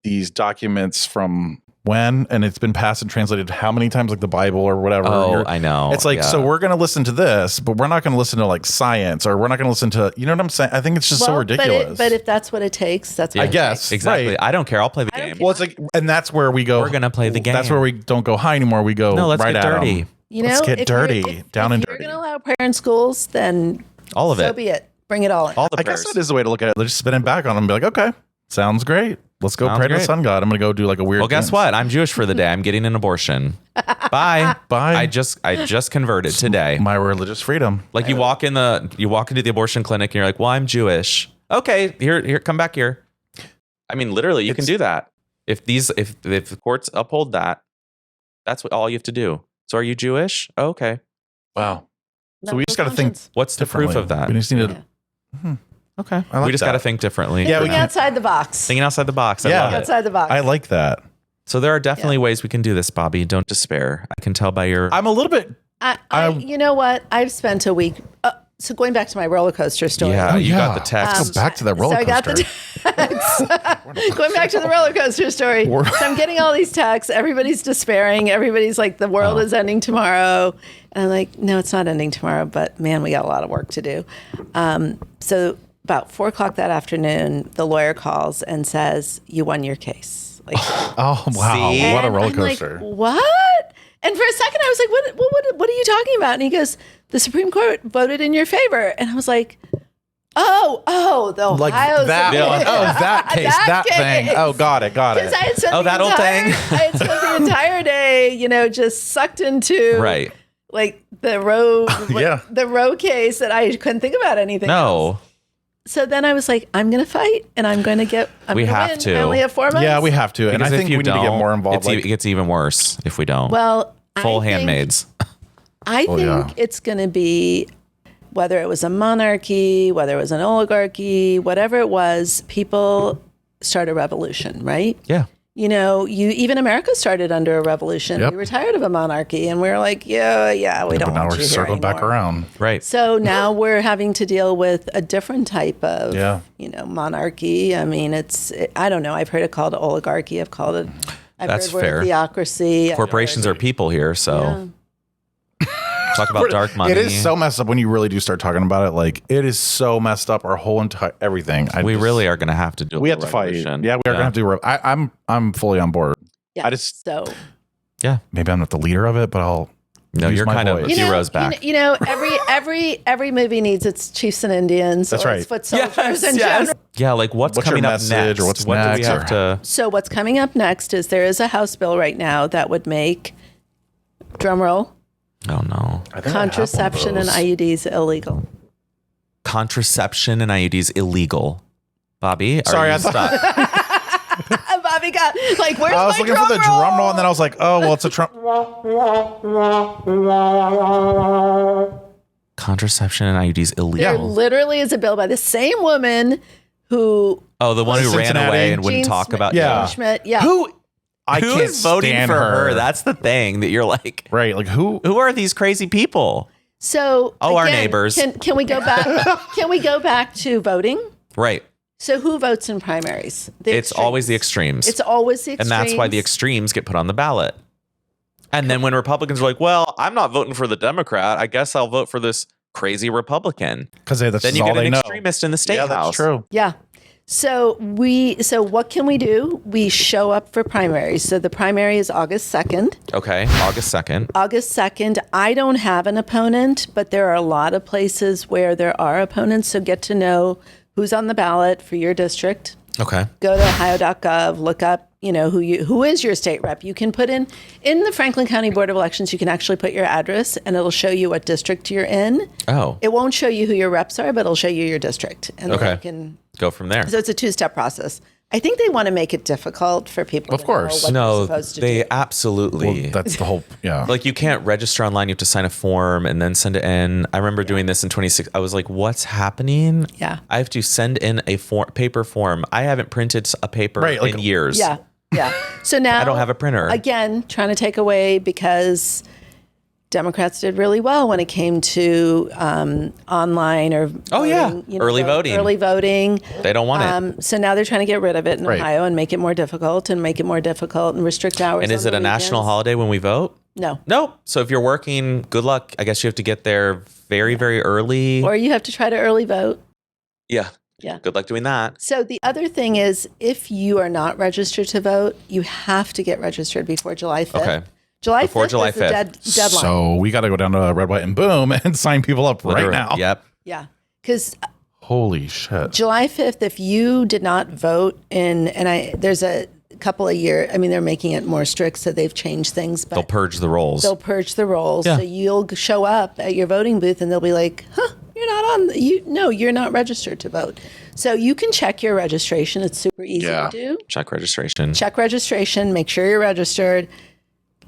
these documents from when, and it's been passed and translated how many times, like the Bible or whatever. Oh, I know. It's like, so we're going to listen to this, but we're not going to listen to like science, or we're not going to listen to, you know what I'm saying? I think it's just so ridiculous. But if that's what it takes, that's what I guess. Exactly. Right. I don't care. I'll play the game. Well, it's like, and that's where we go. We're going to play the game. That's where we don't go high anymore. We go let's right get at dirty. them. Let's get dirty, down and dirty. If you're going to allow prayer in schools, then all of it. So be it. Bring it all in. All the I guess that is the way to look at it. Let's just spin it back on them and be like, okay, sounds great. Let's go Sounds pray to the great. sun god. I'm gonna go do like a weird. Well, guess dance. what? I'm Jewish for the day. I'm getting an abortion. Bye. Bye. I just converted today. My religious freedom. Like you walk into the abortion clinic and you're like, well, I'm Jewish. Okay, here, come back here. I mean, literally, you can do that. If the courts uphold that, that's all you have to do. So are you Jewish? Oh, okay. Wow. So No, we just got to think. What's the proof of that? We just need to. Okay. I like We just that. got to think differently. Yeah, we Thinking can- outside the box. Thinking outside the box. I Yeah. love it. Outside the box. I like that. So there are definitely ways we can do this, Bobby. Don't despair. I can tell by your. I'm a little bit. You know what? I've spent a week. So going back to my roller coaster story. Yeah, you got the Let's text. go back to that roller So I got coaster. the text. Going back to the roller coaster story. So I'm getting all these texts. Everybody's despairing. Everybody's like, the world is ending tomorrow. And I'm like, no, it's not ending tomorrow. But man, we got a lot of work to do. So about 4:00 that afternoon, the lawyer calls and says, you won your case. Like, Oh wow! See? What a and roller I'm like, coaster! what? And for a second, I was like, what are you talking about? And he goes, the Supreme Court voted in your favor. And I was like, oh, the Like Ohio that Supreme one. Court. Oh, that case. that thing. case. Oh, got it. Got Because it. I had spent Oh, that old thing. I had spent the entire day, just sucked into Right. like the row, Yeah. the row case that I couldn't think about anything. else. No. So then I was like, I'm going to fight and I'm going to get. We gonna have win. to. I only have 4 months. Yeah, we have to, and Because I if think we you need to get don't, more involved. It gets even worse if we don't. Well, Full I think- handmaids. I think yeah. it's going to be, whether it was a monarchy, whether it was an oligarchy, whatever it was, people start a revolution, right? Yeah. Even America started under a revolution. Yep. We were tired of a monarchy, and we were like, we don't but now want we're you here circled back anymore. around. Right. So now we're having to deal with a different type of, monarchy. I mean, I don't know. I've heard it called oligarchy. I've That's heard fair. theocracy. Corporations are people here, so talk about dark money. It is so messed up when you really do start talking about it. Like it is so messed up. Our whole entire everything. We really are going to have to do. We have to fight. Yeah, we are gonna have to do. I'm fully on board. Yeah. I just So maybe I'm not the leader of it, but I'll. No, use you're my kind of a voice. few rows back. every movie needs its chiefs and Indians. That's or right. its foot soldiers and generals. Yeah, like what's What's your coming up message next? or what's what do we next have or- to? So what's coming up next is there is a House bill right now that would make, drum roll, Oh no. I think I have one of contraception and those. IUDs illegal. Contraception and IUDs illegal. Bobby, are Sorry, you I thought- stuck? Bobby got like, where's I was my looking drum for the roll? drum roll, and then I was like, oh well, it's a Trump. Contraception and IUDs There illegal. literally is a bill by the same woman who Oh, the one who ran Cincinnati. away and wouldn't Jean talk Smith- about. Yeah. Jean Schmidt. Yeah. Who? I Who can't is voting stand for her? That's the thing that you're like. right. Like who? Who are these crazy people? So Our again, neighbors. Can we go back? Can we go back to voting? Right. So who votes in primaries? It's always the extremes. It's always the and extremes. that's why the extremes get put on the ballot. And then when Republicans are like, well, I'm not voting for the Democrat, I guess I'll vote for this crazy Republican. Because that's Then you all get they an know. extremist in the state Yeah, house. that's true. Yeah. So what can we do? We show up for primaries. So the primary is August 2nd. Okay. August 2nd. August 2nd. I don't have an opponent, but there are a lot of places where there are opponents. So get to know who's on the ballot for your district. Okay. Go to ohio.gov, look up, who is your state rep. You can put in the Franklin County Board of Elections, you can actually put your address and it'll show you what district you're in. Oh. It won't show you who your reps are, but it'll show you your district. And then Okay. you can, Go from there. so it's a 2-step process. I think they want to make it difficult for people Of to course. know what No, they're supposed to they do. absolutely. Well, that's the whole. Yeah. like you can't register online. You have to sign a form and then send it in. I remember doing this in 26. I was like, what's happening? Yeah. I have to send in a paper form. I haven't printed a paper Right, like- in years. Yeah. Yeah. So now I don't have a printer. Again, trying to take away because Democrats did really well when it came to online or Oh, yeah. Early voting. Early voting. They don't want it. So now they're trying to get rid of it in Right. Ohio and make it more difficult and restrict hours. And is on it the a national weekends. holiday when we vote? No. Nope. So if you're working, good luck. I guess you have to get there very, very early. Or you have to try to early vote. Yeah. Yeah. Good luck doing that. So the other thing is, if you are not registered to vote, you have to get registered before July 5th. Okay. July Before 5th July is the 5th. deadline. So we got to go down to Red, White, and Boom and sign people up right Literally. now. Yep. Yeah. Because Holy shit. July 5th, if you did not vote there's a couple of years, I mean, they're making it more strict, so they've changed things. But They'll purge the rolls. Yeah. So you'll show up at your voting booth and they'll be like, you're not registered to vote. So you can check your registration. It's super easy to do. Check registration. Make sure you're registered.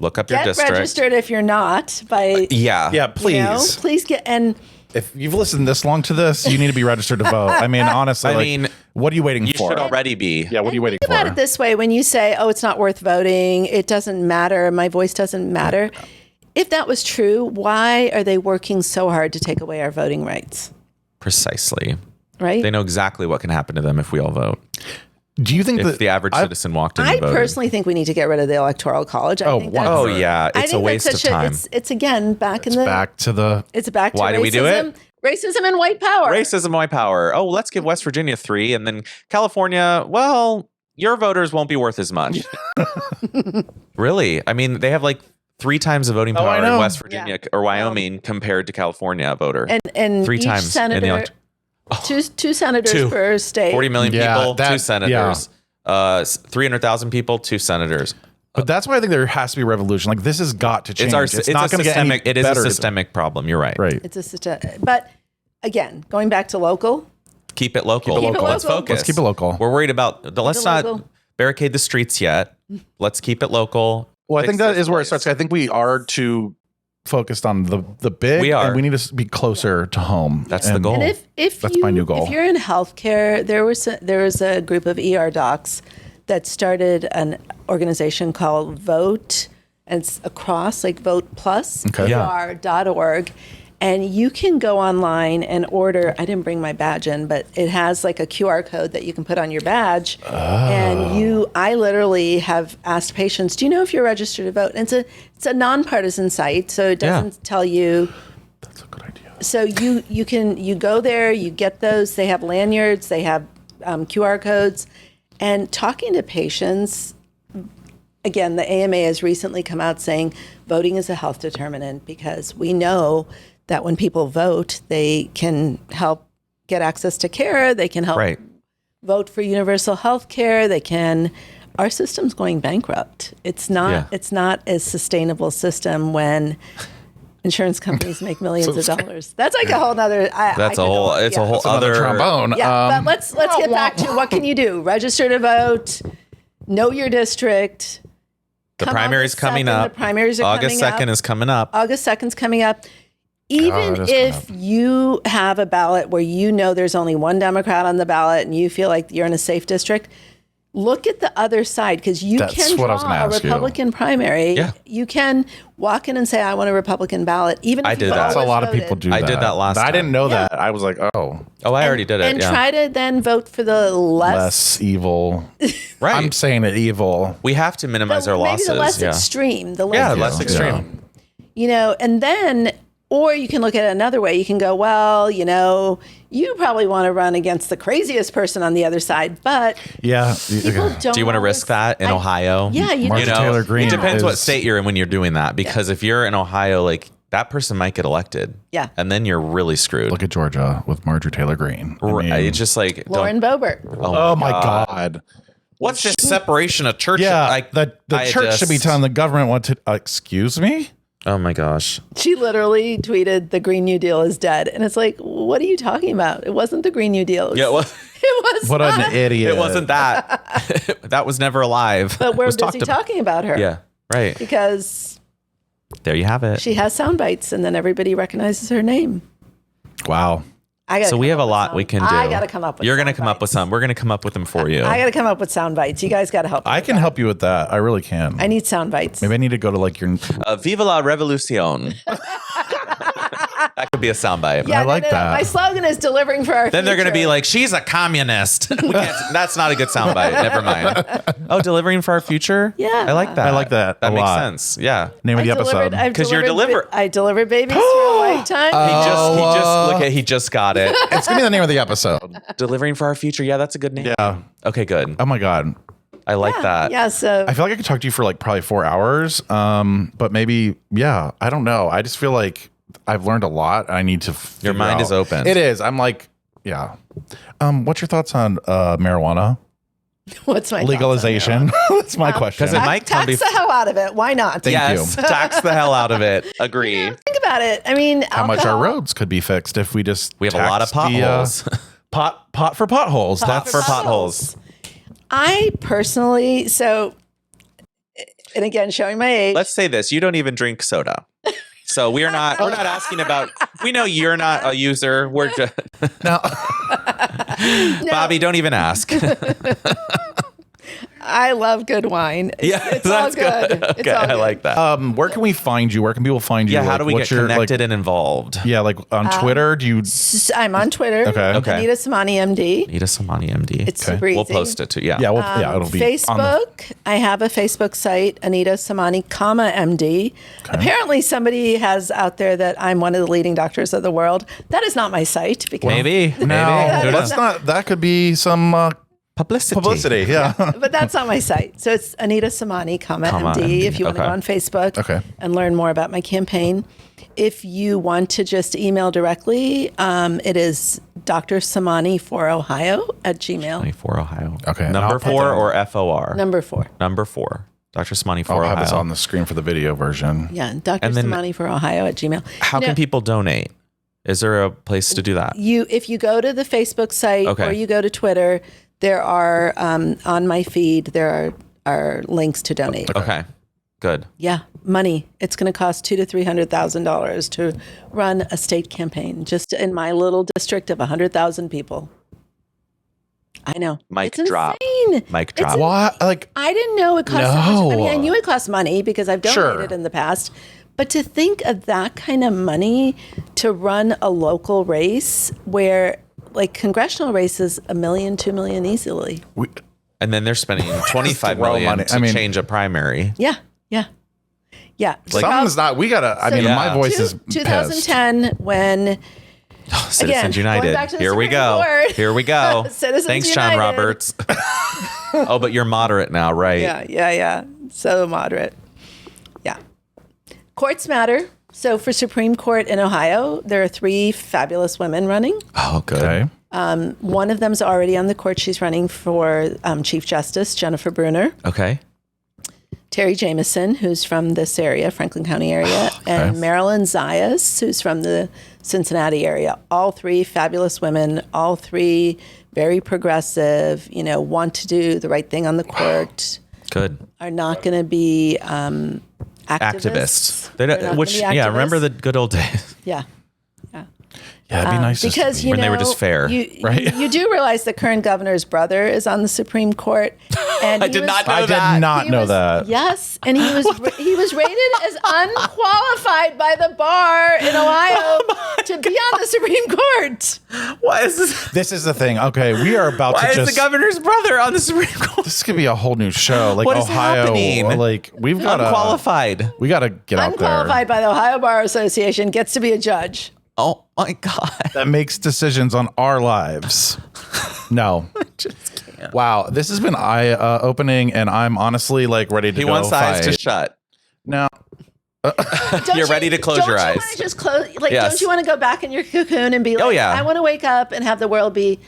Look up your district. Get registered if you're not by. Yeah, please. Please get, and if you've listened this long to this, you need to be registered to vote. I mean, honestly, what are you waiting for? You should already be. Yeah, what are you waiting think for? about it this way. When you say, it's not worth voting, it doesn't matter, my voice doesn't matter. If that was true, why are they working so hard to take away our voting rights? Precisely. Right? They know exactly what can happen to them if we all vote. Do you think If that the average citizen walked in and voted? I personally think we need to get rid of the Electoral College. I think that's, Oh, yeah. It's a waste of time. It's again back it's back to Why racism. do we do it? Racism and white power. Racism, white power. Oh, let's give West Virginia 3, and then California, well, your voters won't be worth as much. Really? I mean, they have like 3 times the voting power in West Virginia or Wyoming compared to California voter. And 3 each times. senator, two senators per state. 40 million people, 2 senators. Yeah. 300,000 people, 2 senators. But that's why I think there has to be a revolution. Like, this has got to change. It's not going to get any It is better. a systemic problem. You're right. Right. It's a systemic. But again, going back to local. Keep it local. Keep it local. Let's focus. Let's keep it local. We're worried about let's not barricade the streets yet. Let's keep it local. Well, I think that is where it starts. I think we are too focused on the big. We are. And we need to be closer to home. That's the goal. And that's my new goal. If you're in healthcare, there was a group of ER docs that started an organization called Vote, and it's across, like Vote Plus, ER.org. And you can go online and order. I didn't bring my badge in, but it has like a QR code that you can put on your badge. And I literally have asked patients, do you know if you're registered to vote? And it's a nonpartisan site, so it doesn't tell you. That's a good idea. So you go there, you get those. They have lanyards, they have QR codes. And talking to patients, again, the AMA has recently come out saying voting is a health determinant because we know that when people vote, they can help get access to care. They can help vote for universal health care. Our system's going bankrupt. It's not a sustainable system when insurance companies make millions of dollars. That's like a whole nother. That's a whole other trombone. Yeah, but let's get back to what can you do? Register to vote. Know your district. The primary's coming up. The primaries are August 2nd is coming up. August 2nd's coming up. Even if you have a ballot where you know there's only one Democrat on the ballot and you feel like you're in a safe district, look at the other side because you can draw a Republican primary. Yeah. You can walk in and say, I want a Republican ballot. Even if That's a lot of people do that. I did that last time. I didn't know that. I was like, I already did it. And try to then vote for the less evil. Right. I'm saying it evil. We have to minimize our losses. Maybe the less extreme. Less extreme. And then, or you can look at it another way. You can go, well, you probably want to run against the craziest person on the other side, but people don't. Do you want to risk that in Ohio? Yeah, you Marjorie Taylor Greene. It depends what state you're in when you're doing that, because if you're in Ohio, like that person might get elected. Yeah. And then you're really screwed. Look at Georgia with Marjorie Taylor Greene. It's just like Lauren Boebert. Oh my God. What's this separation of church? Yeah, the church should be telling the government what to. Excuse me. Oh my gosh. She literally tweeted, the Green New Deal is dead. And it's like, what are you talking about? It wasn't the Green New Deal. It was What not. an idiot. It wasn't that. That was never alive. But we're busy talking about her. Yeah, right. Because there you have it. She has sound bites and then everybody recognizes her name. Wow. So we have a lot we can do. I got to come up with You're going to come up with some. We're going to come up with them for you. I got to come up with sound bites. You guys got to help me. I can help you with that. I really can. I need sound bites. Maybe I need to go to like your... Viva la revolucion. That could be a soundbite. Yeah, I like that. My slogan is delivering for our Then they're going to be like, she's a communist. That's not a good soundbite. Never mind. Oh, delivering for our future? Yeah. I like that. I like that. That makes sense. Yeah. Name of the episode. Because you're delivering. I delivered babies for a lifetime. He just got it. It's going to be the name of the episode. Delivering for our future. Yeah, that's a good name. Yeah. Okay, good. Oh my God. I like that. Yeah, so I feel like I could talk to you for like probably 4 hours. But maybe, I don't know. I just feel like I've learned a lot. I need to. Your mind is open. It is. I'm like, Yeah. What's your thoughts on marijuana What's my legalization? That's my question. Because it might come tax the hell out of it. Why not? Thank you. Tax the hell out of it. Agree. Think about it. I mean, How much our roads could be fixed if we just We have a lot of potholes. Pot for potholes. Pot That's for potholes. I personally, and again, showing my age. Let's say this: you don't even drink soda, so we're not asking about. We know you're not a user. We're just no. Bobby. Don't even ask. I love good wine. It's all that's good. Okay, I like that. Where can we find you? Where can people find you? Yeah, how Like, do we what's get your, connected and involved? Yeah, like on Twitter. Do you? I'm on Twitter. Okay. Anita Somani, MD. Anita Somani, MD. It's super easy. We'll post it too. Yeah. Yeah. Well, yeah. It'll be on Facebook. I have a Facebook site, Anita Somani, MD. Apparently, somebody has out there that I'm one of the leading doctors of the world. That is not my site. Because Maybe. No, that's not. That could be some publicity. Yeah. But that's not my site. So it's Anita Somani, MD, if you want to go on Facebook and learn more about my campaign. If you want to just email directly, it is Dr. Somani for Ohio at Gmail. For Ohio. Okay. Number 4 or FOR? Number 4. Number 4. Dr. Somani for I'll Ohio. have this on the screen for the video version. Yeah, Dr. Somani for Ohio at Gmail. How can people donate? Is there a place to do that? If you go to the Facebook site or you go to Twitter, there are on my feed there are links to donate. Okay, good. Yeah, money. It's going to cost $200,000 to $300,000 to run a state campaign just in my little district of 100,000 people. I know. Mic it's drop. Insane. Mic drop. What? Like I didn't know it cost so much. I mean, I knew it cost money because I've donated in the past. But to think of that kind of money to run a local race where like congressional races, $1 million, $2 million easily. And then they're spending $25 million to change a primary. Yeah. Something's not. We gotta. I mean, my voice is 2010 when. Citizens United. Here we go. Here we go. Thanks, John Roberts. Oh, but you're moderate now, right? Yeah. So moderate. Yeah. Courts matter. So for Supreme Court in Ohio, there are 3 fabulous women running. Oh, good. Okay. One of them's already on the court. She's running for Chief Justice, Jennifer Bruner. Okay. Terry Jamison, who's from this area, Franklin County area, and Marilyn Zayas, who's from the Cincinnati area. All 3 fabulous women, all 3 very progressive, want to do the right thing on the court. Good. Are not going to be activists. Remember the good old days. Yeah. Yeah, it'd be nice because when they were just fair, right? You do realize the current governor's brother is on the Supreme Court, and I did not know that. Yes, and he was rated as unqualified by the bar in Ohio to be on the Supreme Court. Why is this? This is the thing. Okay, we are about Why is the governor's brother on the Supreme Court? This could be a whole new show. Like what is Ohio, happening? Like we've got unqualified. We got to get out there. Unqualified by the Ohio Bar Association gets to be a judge. Oh my God. That makes decisions on our lives. No. I just can't. Wow. This has been eye-opening, and I'm honestly like ready to go. He wants the eyes to fight. shut. No. You're ready to close your eyes. Don't you want to just close? Don't you want to go back in your cocoon and be like, I want to wake up and have the world be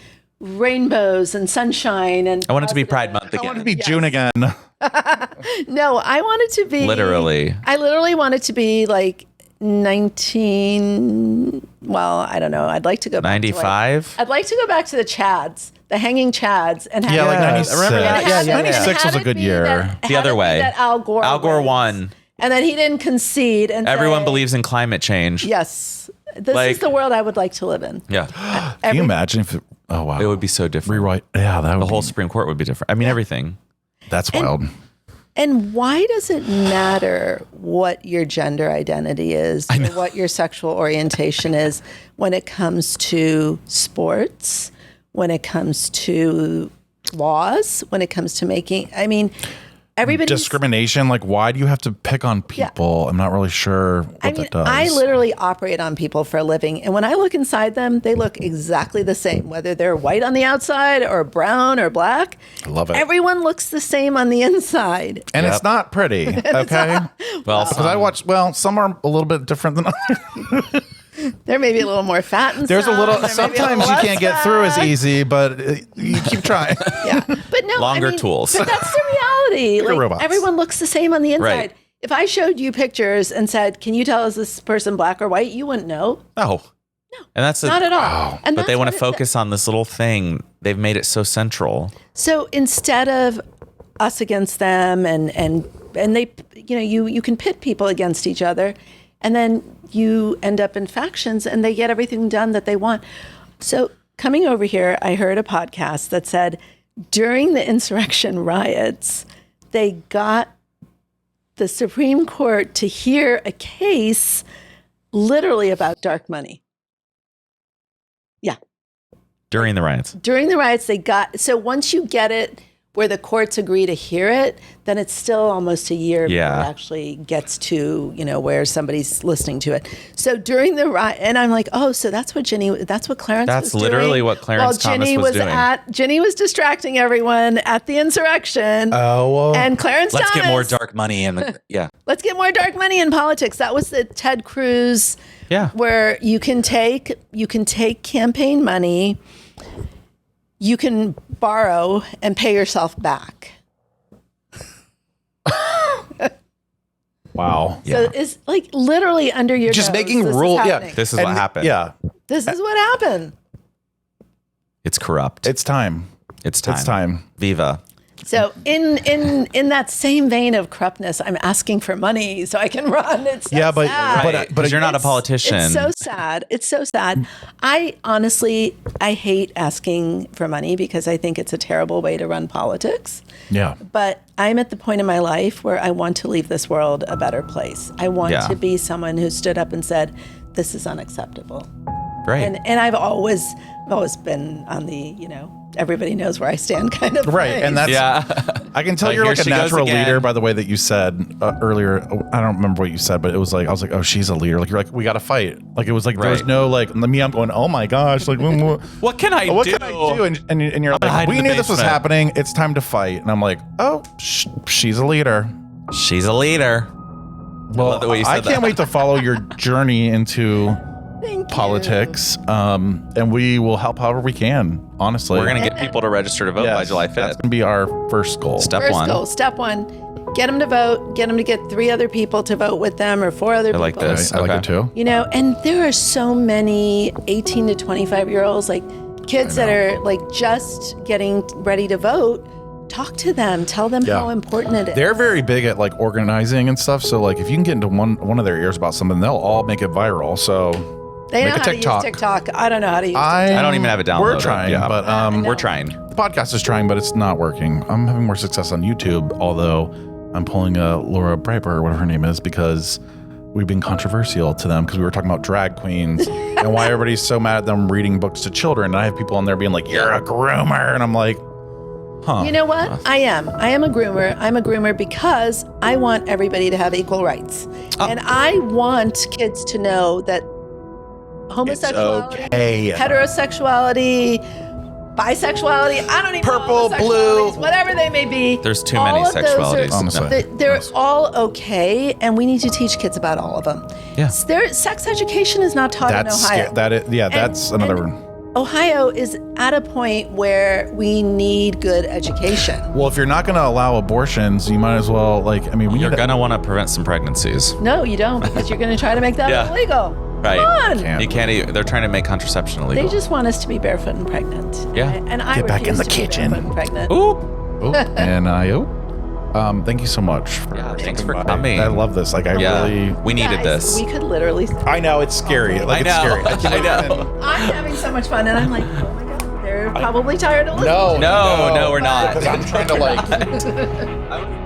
rainbows and sunshine and I want it to be Pride Month again. I want it to be June again. No, I want it to be literally. I literally want it to be like 19. Well, I don't know. I'd like to go back 95. I'd like to go back to the Chads, the hanging Chads, and have like 96. Remember that? 96 was a good year. The other way. That Al Gore won. And then he didn't concede. And everyone believes in climate change. Yes. This is the world I would like to live in. Yeah. Can you imagine if oh wow. It would be so different. Rewrite. Yeah, that would the whole Supreme Court would be different. I mean, everything. That's wild. And why does it matter what your gender identity is or what your sexual orientation is when it comes to sports, when it comes to laws, when it comes to making, everybody discrimination, like why do you have to pick on people? Yeah. I'm not really sure what that does. I literally operate on people for a living, and when I look inside them, they look exactly the same, whether they're white on the outside or brown or black. I love it. Everyone looks the same on the inside, and it's not pretty. Okay, well, because I watch. Well, some are a little bit different than others. There may be a little more fat in There's a some, little. there may be a Sometimes little you less can't get through as fat. easy, but you keep trying. Yeah, but no, Longer tools. But that's the reality. Like robots. Everyone looks the same on the inside. Right. If I showed you pictures and said, "Can you tell is this person black or white?" You wouldn't know. No. And that's Not at all. And But they that's want to what focus on this little thing. They've made it so central. So instead of us against them, and they, you can pit people against each other, and then you end up in factions, and they get everything done that they want. So coming over here, I heard a podcast that said during the insurrection riots, they got the Supreme Court to hear a case literally about dark money. Yeah. During the riots. During the riots, so once you get it where the courts agree to hear it, then it's still almost a year before it actually gets to, where somebody's listening to it. So during the riot, and I'm like, oh, so that's what Clarence was doing. That's literally what Clarence Thomas was doing. Ginny was distracting everyone at the insurrection. Oh, well. And Clarence Let's Thomas. get more dark money in the Let's get more dark money in politics. That was the Ted Cruz. Yeah. Where you can take campaign money, you can borrow and pay yourself back. Wow. So it's like literally under your Just nose, making this is rules. Yeah. happening. This is what happened. Yeah. This is what happened. It's corrupt. It's time. It's time. It's time. Viva. So in that same vein of corruptness, I'm asking for money so I can run. It's so sad. Right. But you're not a politician. It's so sad. It's so sad. I honestly hate asking for money because I think it's a terrible way to run politics. Yeah. But I'm at the point in my life where I want to leave this world a better place. I want to be someone who stood up and said, this is unacceptable. Right. And I've always been on the, everybody knows where I stand kind of Right. place. And that's, I can tell you're Here like a she goes natural again. leader by the way that you said earlier. I don't remember what you said, but it was like, I was like, oh, she's a leader. Like, you're like, we got to fight. Like, it was like, there was Right. no like, me, I'm going, oh my gosh. Like, What can I do? what can I do? And you're like, hide we in the knew this was basement. happening. It's time to fight. And I'm like, oh, she's a leader. She's a leader. Well, love the way you I said can't that. wait to follow your journey into Thank you. politics. And we will help however we can, honestly. We're going to get people to register to vote by Yes, July That's 5th. going to be our first goal. Step one. Goal, step one, get them to vote, get them to get 3 other people to vote with them or 4 other I people. like this. I like Okay. it too. And there are so many 18 to 25 year olds, like kids that are like just getting ready to vote. Talk to them, tell them Yeah. how important it is. They're very big at like organizing and stuff. So like if you can get into one of their ears about something, they'll all make it viral. So They know make a how to use TikTok. I don't know how to use TikTok. I don't even have it downloaded. We're trying, Yeah. but We're trying. the podcast is trying, but it's not working. I'm having more success on YouTube, although I'm pulling a Laura Briper or whatever her name is because we've been controversial to them because we were talking about drag queens and why everybody's so mad at them reading books to children. And I have people on there being like, "You're a groomer," and I'm like, "Huh." You know what? I am a groomer. I'm a groomer because I want everybody to have equal rights. And I want kids to know that homosexuality, okay. heterosexuality, bisexuality, I don't even Purple, know, blue. homosexualities, whatever they may be. There's too all many of those sexualities. are- Honestly. They're all okay, and we need to teach kids about all of them. Yeah. Sex education is not taught in That's Ohio. that's another and one. Ohio is at a point where we need good education. Well, if you're not going to allow abortions, you might as well we You're need going to want to prevent some pregnancies. No, you don't, because you're going to try to make that Yeah. illegal. Right. Come on. Can't. You can't. They're trying to make contraception illegal. They just want us to be barefoot and pregnant. Yeah. And I Get back in refuse the to be kitchen. barefoot and pregnant. Ooh. and thank you so much. For Yeah, thanks stopping for by. coming. I love this. Like I really. We needed Guys, this. we could literally. I know it's scary. Like I it's know. scary. I know. I'm having so much fun, and I'm like, oh my god, they're probably tired of listening. No, No, we're not. Because I'm trying to like.